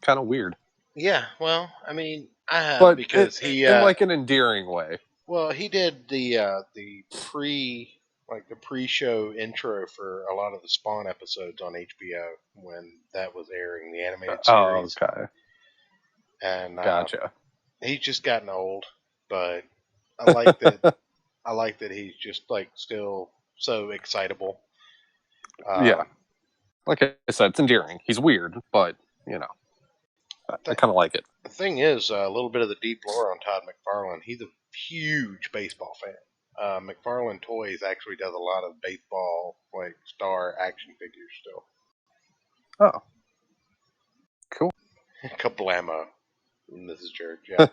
kind of weird. Yeah, well, I mean, I have, but because he in like an endearing way. Well, he did the pre-show intro for a lot of the Spawn episodes on HBO when that was airing, the animated series. Oh, okay. And gotcha. He's just gotten old. but I like that. I like that he's just like still so excitable. Yeah. Like I said, it's endearing. He's weird, but I kind of like it. The thing is, a little bit of the deep lore on Todd McFarlane. He's a huge baseball fan. McFarlane Toys actually does a lot of baseball, like star action figures still. Oh, cool. Kablamo, Mrs. Church. Yeah.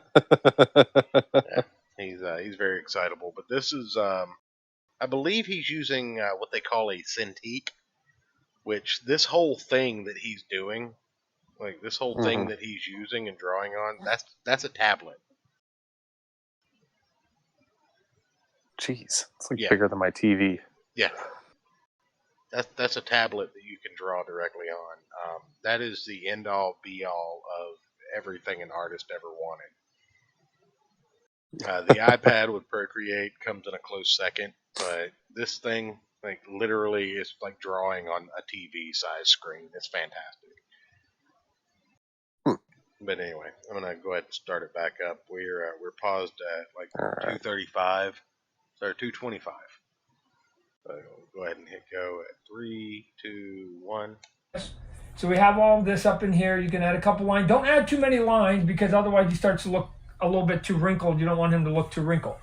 Yeah. He's very excitable. But this is, I believe he's using what they call a Cintiq, which this whole thing that he's doing, like this whole thing that he's using and drawing on, that's a tablet. Jeez, it's like bigger than my TV. Yeah. That's a tablet that you can draw directly on. That is the end all be all of everything an artist ever wanted. The iPad with Procreate comes in a close second, but this thing, like, literally is like drawing on a TV size screen. It's fantastic. But anyway, I'm gonna go ahead and start it back up. We're paused at like 2:35 or 2:25. So go ahead and hit go at 3, 2, 1. So we have all this up in here. You can add a couple lines. Don't add too many lines because otherwise he starts to look a little bit too wrinkled. You don't want him to look too wrinkled.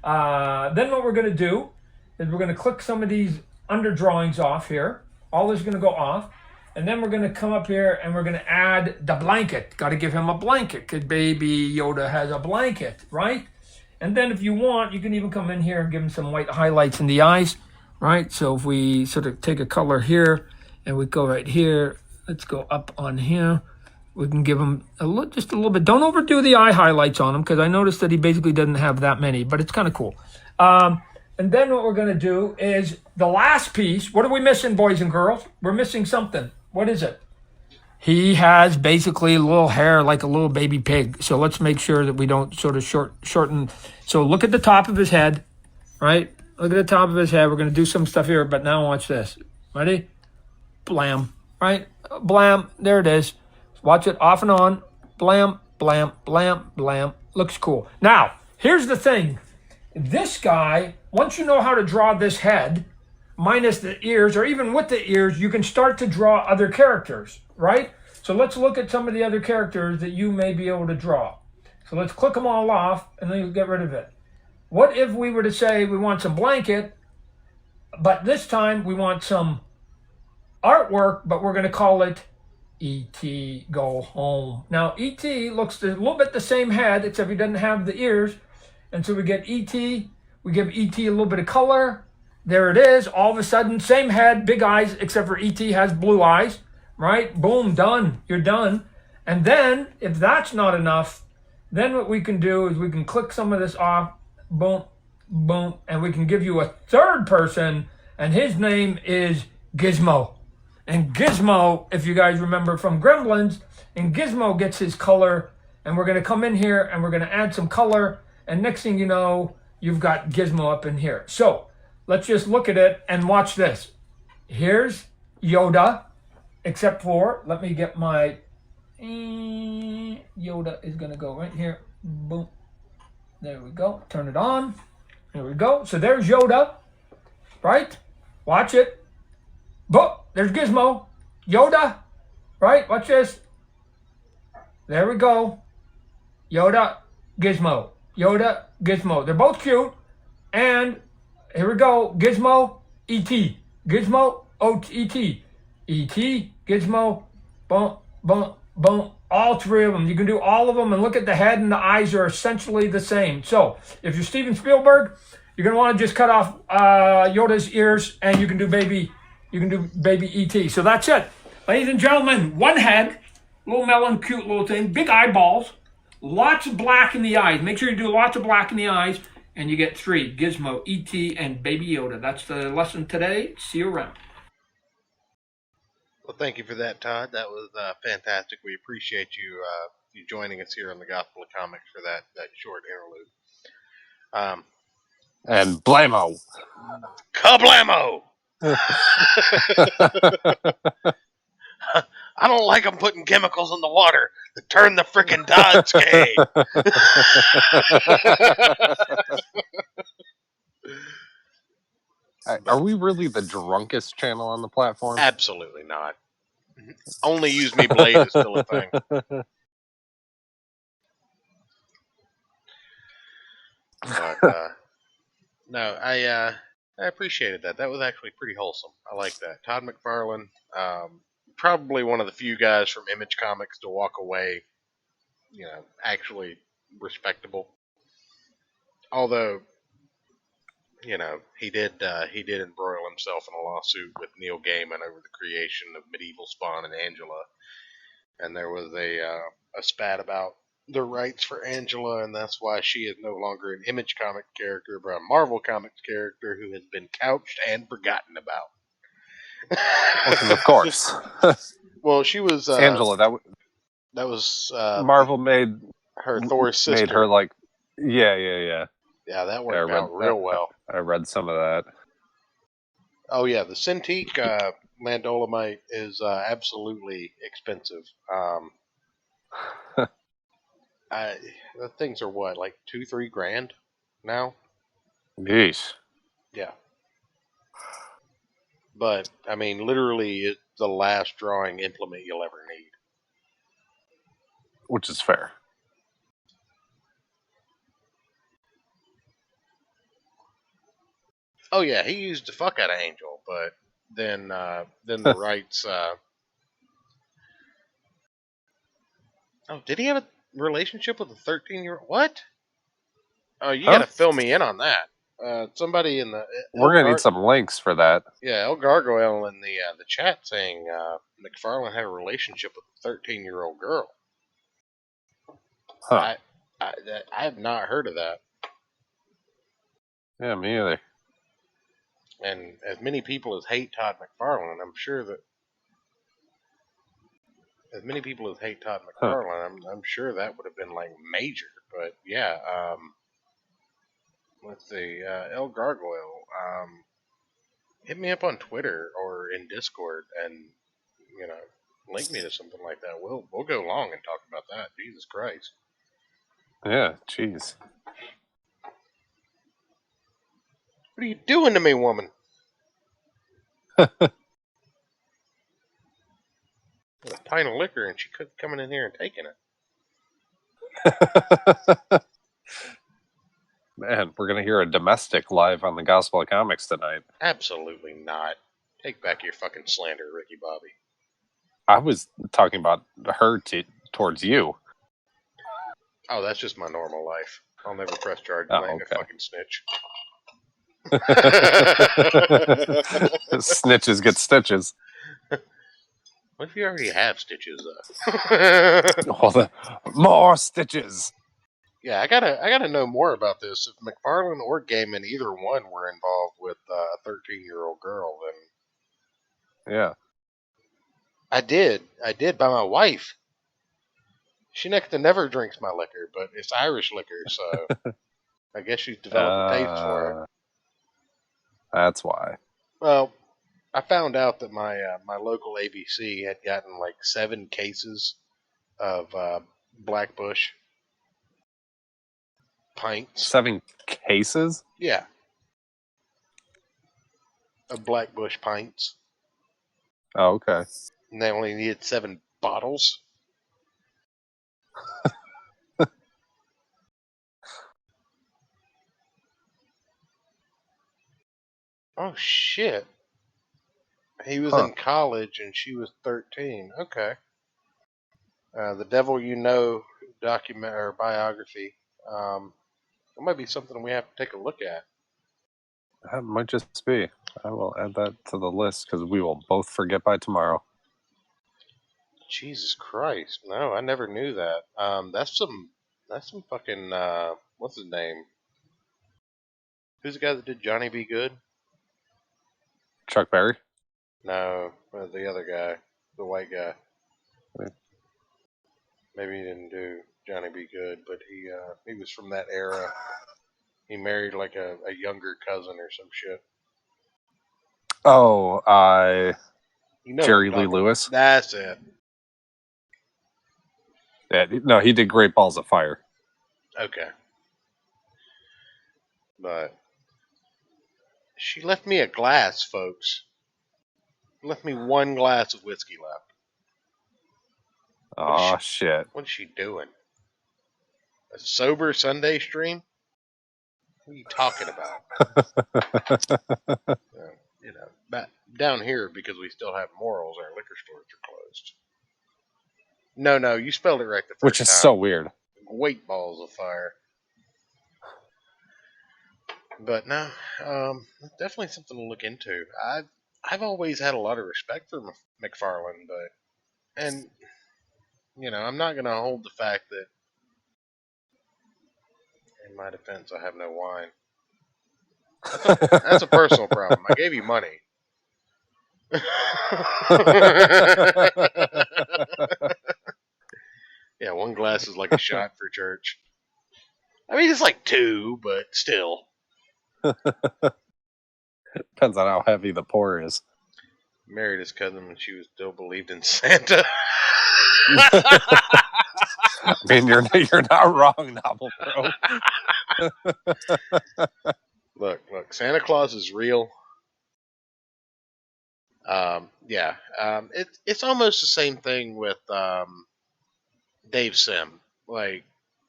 Then what we're going to do is we're going to click some of these under drawings off here. All this is going to go off. And then we're going to come up here and we're going to add the blanket. Got to give him a blanket because Baby Yoda has a blanket, right? And then if you want, you can even come in here and give him some white highlights in the eyes, right? So if we sort of take a color here and we go right here, let's go up on here. We can give him just a little bit. Don't overdo the eye highlights on him because I noticed that he basically doesn't have that many, but it's kind of cool. And then what we're going to do is the last piece. What are we missing, boys and girls? We're missing something. What is it? He has basically a little hair like a little baby pig. So let's make sure that we don't sort of shorten. So look at the top of his head, right? Look at the top of his head. We're going to do some stuff here, but now watch this. Ready? Blam, right? Blam. There it is. Watch it off and on. Blam, blam, blam, blam. Looks cool. Now, here's the thing. This guy, once you know how to draw this head, minus the ears, or even with the ears, you can start to draw other characters, right? So let's look at some of the other characters that you may be able to draw. So let's click them all off, and then you get rid of it. What if we were to say we want some blanket, but this time we want some artwork, but we're going to call it E.T. Go Home. Now, E.T. looks a little bit the same head, except he doesn't have the ears. And so we get E.T., we give E.T. a little bit of color. There it is. All of a sudden, same head, big eyes, except for E.T. has blue eyes, right? Boom, done. You're done. And then, if that's not enough, then what we can do is we can click some of this off, boom, boom, and we can give you a third person, and his name is Gizmo. And Gizmo, if you guys remember from Gremlins, and Gizmo gets his color, and we're going to come in here, and we're going to add some color, and next thing you know, you've got Gizmo up in here. So, let's just look at it and watch this. Here's Yoda, except for, let me get my, Yoda is going to go right here. Boom. There we go. Turn it on. There we go. So there's Yoda, right? Watch it. Boom. There's Gizmo. Yoda, right? Watch this. There we go. Yoda, Gizmo. Yoda, Gizmo. They're both cute. And here we go. Gizmo, E.T. Gizmo, E.T. E.T., Gizmo, boom, boom, boom. All three of them. You can do all of them, and look at the head and the eyes are essentially the same. So if you're Steven Spielberg, you're going to want to just cut off Yoda's ears, and you can do baby E.T. So that's it. Ladies and gentlemen, one head, little melon, cute little thing, big eyeballs, lots of black in the eyes. Make sure you do lots of black in the eyes. And you get 3, Gizmo, E.T., and Baby Yoda. That's the lesson today. See you around. Well, thank you for that, Todd. That was fantastic. We appreciate you joining us here on the Gospel of Comics for that short interlude. And blammo. Kablamo! I don't like them putting chemicals in the water that turn the frickin' Dodds gay. Are we really the drunkest channel on the platform? Absolutely not. Only Use Me Blade is still a thing. But no, I appreciated that. That was actually pretty wholesome. I like that. Todd McFarlane, probably one of the few guys from Image Comics to walk away, actually respectable. Although, he did embroil himself in a lawsuit with Neil Gaiman over the creation of Medieval Spawn and Angela, and there was a spat about the rights for Angela, and that's why she is no longer an Image comic character, but a Marvel Comics character who has been couched and forgotten about. Well, of course. Well, she was Angela. That was Marvel made her Thor's sister. Made her like, yeah. Yeah, that worked out real well. I read some of that. Oh yeah, the Cintiq Landolamite is absolutely expensive. The things are what, like $2-3 now? Yeesh. Yeah. But I mean, literally, it's the last drawing implement you'll ever need. Which is fair. Oh yeah, he used the fuck out of Angel, but then the rights. Oh, did he have a relationship with a 13-year-old? What? Oh, you gotta fill me in on that. Somebody in the we're gonna need some links for that. Yeah, El Gargoyle in the chat saying McFarlane had a relationship with a 13-year-old girl. Huh. I have not heard of that. Yeah, me either. And as many people as hate Todd McFarlane, I'm sure that I'm sure that would have been like major. But yeah, let's see, El Gargoyle, hit me up on Twitter or in Discord, and link me to something like that. We'll go long and talk about that. Jesus Christ. Yeah, jeez. What are you doing to me, woman? With a pint of liquor, and she kept coming in here and taking it. Man, we're going to hear a domestic live on the Gospel of Comics tonight. Absolutely not. Take back your fucking slander, Ricky Bobby. I was talking about her towards you. Oh, that's just my normal life. I'll never press charges. I ain't a fucking snitch. Snitches get stitches. What if you already have stitches, though? More stitches. Yeah, I gotta know more about this. If McFarlane or Gaiman, either one, were involved with a 13-year-old girl, then yeah, I did by my wife. She next to never drinks my liquor, but it's Irish liquor, so I guess she's developed a taste for it. That's why. Well, I found out that my my local ABC had gotten like 7 cases of Black Bush pints. 7 cases? Yeah. Of Black Bush pints. Oh, okay. And they only needed 7 bottles. Oh, shit. He was in college and she was 13. Okay. The Devil You Know document or biography. It might be something we have to take a look at. That might just be. I will add that to the list because we will both forget by tomorrow. Jesus Christ! No, I never knew that. That's some fucking what's his name? Who's the guy that did Johnny Be Good? Chuck Berry? No, the other guy, the white guy. Maybe he didn't do Johnny Be Good, but he was from that era. He married like a younger cousin or some shit. Oh, You know Jerry Lee Lewis? That's it. Yeah, no, he did Great Balls of Fire. Okay. But she left me a glass, folks. Left me one glass of whiskey left. Oh, shit. What is she doing? A sober Sunday stream? What are you talking about? Down here, because we still have morals, our liquor stores are closed. No, you spelled it right the first time. Which is so weird. Great Balls of Fire. But no, definitely something to look into. I've always had a lot of respect for McFarlane, and I'm not gonna hold the fact that, in my defense, I have no wine. That's a personal problem. I gave you money. Yeah, one glass is like a shot for church. I mean, it's like 2, but still. Depends on how heavy the pour is. Married his cousin when she still believed in Santa. I mean, you're not wrong, Novel Bro. Look, Santa Claus is real. Yeah. It's almost the same thing with Dave Sim. Like,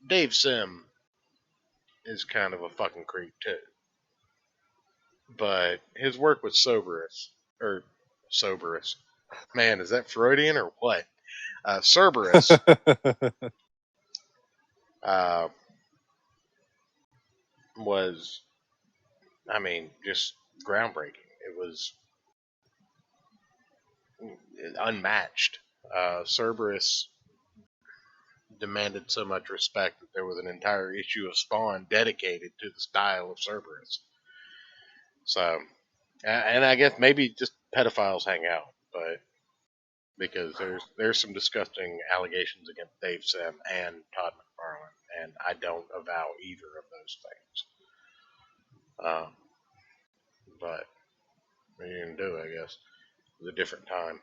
Dave Sim is kind of a fucking creep too. But his work with Soberus. Man, is that Freudian or what? Cerberus. Was, I mean, just groundbreaking. It was unmatched. Cerberus demanded so much respect that there was an entire issue of Spawn dedicated to the style of Cerberus. So, and I guess maybe just pedophiles hang out, but because there's some disgusting allegations against Dave Sim and Todd McFarlane, and I don't avow either of those things. But what are you gonna do? I guess it was a different time.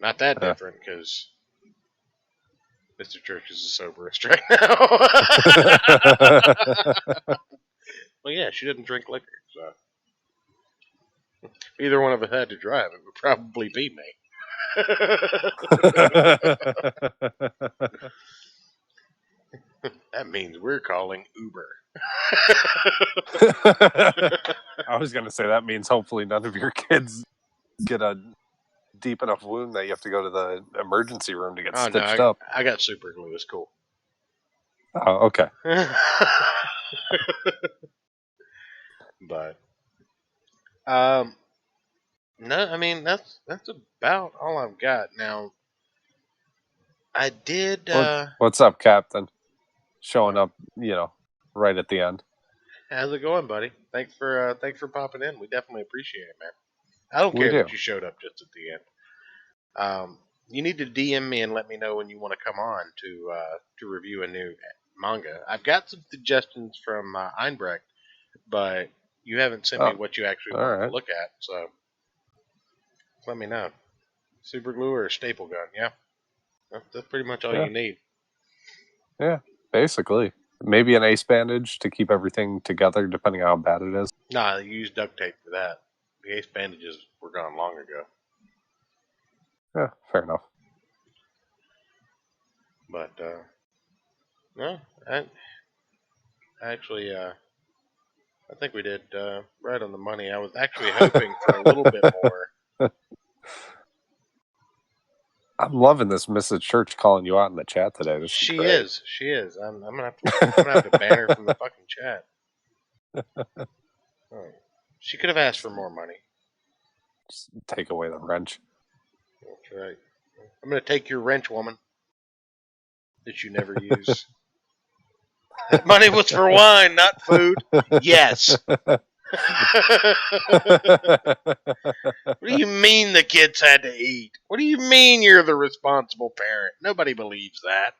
Not that different, because Mr. Church is the soberest right now. Well, yeah, she didn't drink liquor, so if either one of us had to drive, it would probably be me. That means we're calling Uber. I was going to say that means hopefully none of your kids get a deep enough wound that you have to go to the emergency room to get stitched up. I got super glue. It's cool. Oh, okay. But no, I mean that's about all I've got now. I did. What's up, Captain? Showing up, right at the end. How's it going, buddy? Thanks for popping in. We definitely appreciate it, man. I don't care that you showed up just at the end. You need to DM me and let me know when you want to come on to review a new manga. I've got some suggestions from Einbrecht, but you haven't sent me what you actually want to look at, so let me know. Super glue or a staple gun, yeah? That's pretty much all you need. Yeah, basically. Maybe an ace bandage to keep everything together, depending on how bad it is. Nah, you use duct tape for that. The ace bandages were gone long ago. Yeah, fair enough. But, no, I think we did right on the money. I was actually hoping for a little bit more. I'm loving this Mrs. Church calling you out in the chat today. She is. I'm gonna have to ban her from the fucking chat. She could have asked for more money. Just take away the wrench. That's right. I'm gonna take your wrench, woman, that you never use. That money was for wine, not food. Yes. What do you mean the kids had to eat? What do you mean you're the responsible parent? Nobody believes that.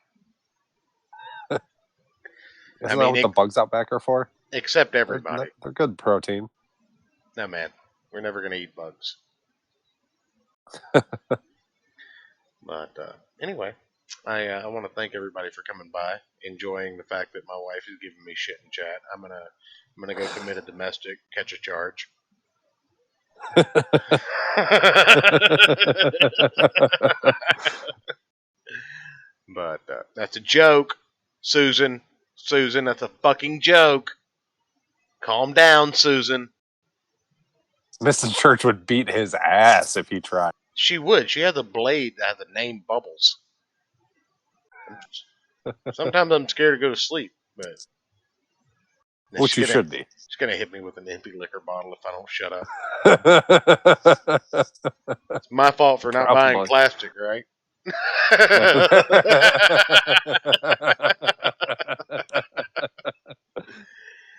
Isn't that what the bugs out back are for? Except everybody. They're good protein. No, man. We're never going to eat bugs. But, anyway. I want to thank everybody for coming by, enjoying the fact that my wife is giving me shit in chat. I'm gonna go commit a domestic, catch a charge. But that's a joke, Susan. Susan, that's a fucking joke. Calm down, Susan. Mrs. Church would beat his ass if he tried. She would. She has a blade that has the name Bubbles. Sometimes I'm scared to go to sleep, but Which you should be. She's gonna hit me with an empty liquor bottle if I don't shut up. It's my fault for not buying Probably. plastic, right?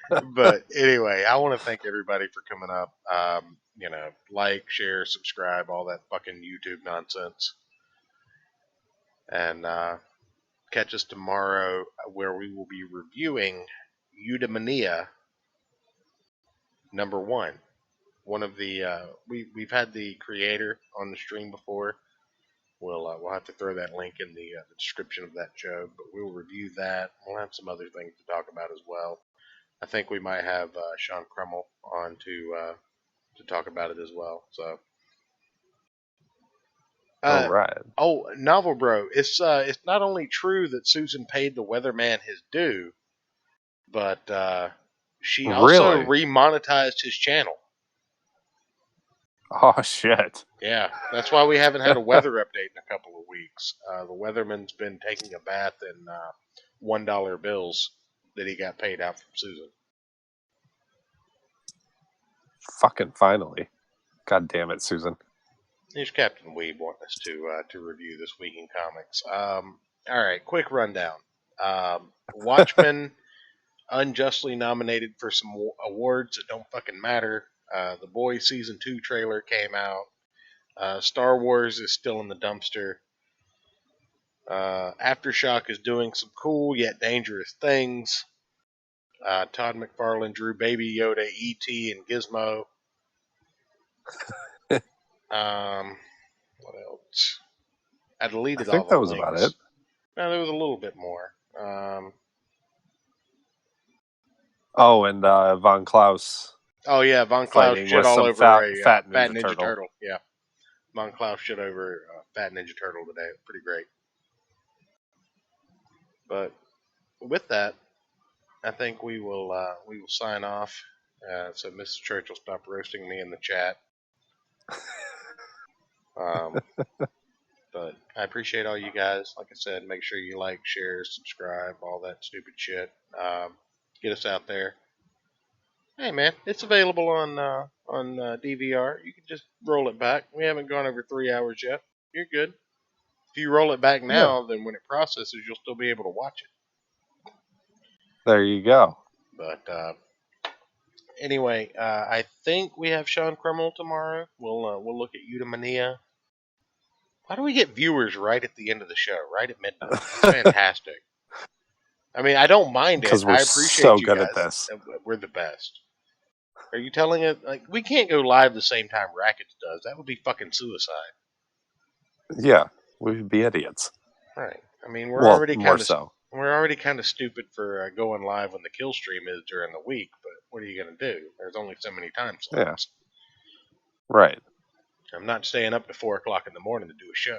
But anyway, I want to thank everybody for coming up. Like, share, subscribe, all that fucking YouTube nonsense. And catch us tomorrow where we will be reviewing Eudaimonia #1. One of the we've had the creator on the stream before. We'll have to throw that link in the description of that show, but we'll review that. We'll have some other things to talk about as well. I think we might have Sean Crummell on to talk about it as well. So, All right. oh, Novel Bro, it's not only true that Susan paid the weatherman his due, but she also remonetized his channel. Oh shit! Yeah, that's why we haven't had a weather update in a couple of weeks. The weatherman's been taking a bath in $1 bills that he got paid out from Susan. Fucking finally! God damn it, Susan! Here's Captain Weeb wanting us to review this week in comics. All right, quick rundown. Watchmen unjustly nominated for some awards that don't fucking matter. The Boys Season 2 trailer came out. Star Wars is still in the dumpster. Aftershock is doing some cool yet dangerous things. Todd McFarlane drew Baby Yoda, E.T., and Gizmo. What else? I deleted all the I think that was links. about it. No, there was a little bit more. Oh, and Von Klaus. Oh yeah, Von Klaus Fighting shit with all some over a fat fat Ninja Ninja Turtle. Turtle. Yeah, Von Klaus shit over a fat Ninja Turtle today. Pretty great. But with that, I think we will sign off. So Mrs. Church will stop roasting me in the chat. But I appreciate all you guys. Like I said, make sure you like, share, subscribe, all that stupid shit. Get us out there. Hey man, it's available on DVR. You can just roll it back. We haven't gone over 3 hours yet. You're good. If you roll it back now, then when it processes, you'll still be able to watch it. There you go. But anyway, I think we have Sean Crummell tomorrow. We'll look at Eudaimonia. Why do we get viewers right at the end of the show, right at midnight? It's fantastic. I mean, I don't mind it. Because we're I appreciate so you good guys. at this. We're the best. Are you telling it like we can't go live the same time Rackets does? That would be fucking suicide. Yeah, we'd be idiots. Right. I mean, we're already kind of stupid for going live when the kill stream is during the week. But what are you gonna do? There's only so many time slots. Yeah. Right. I'm not staying up to 4 o'clock in the morning to do a show.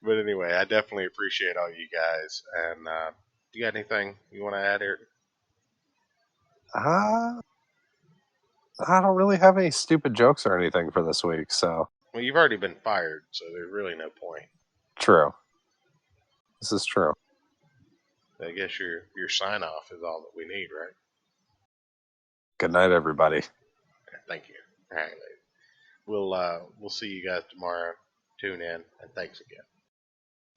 But anyway, I definitely appreciate all you guys. And you got anything you want to add, Ayrton? I don't really have any stupid jokes or anything for this week, so. Well, you've already been fired, so there's really no point. True. This is true. I guess your sign off is all that we need, right? Good night, everybody. Thank you. All right, we'll see you guys tomorrow. Tune in, and thanks again.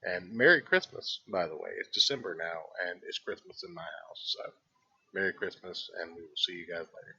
And Merry Christmas, by the way. It's December now, and it's Christmas in my house. So, Merry Christmas, and we will see you guys later.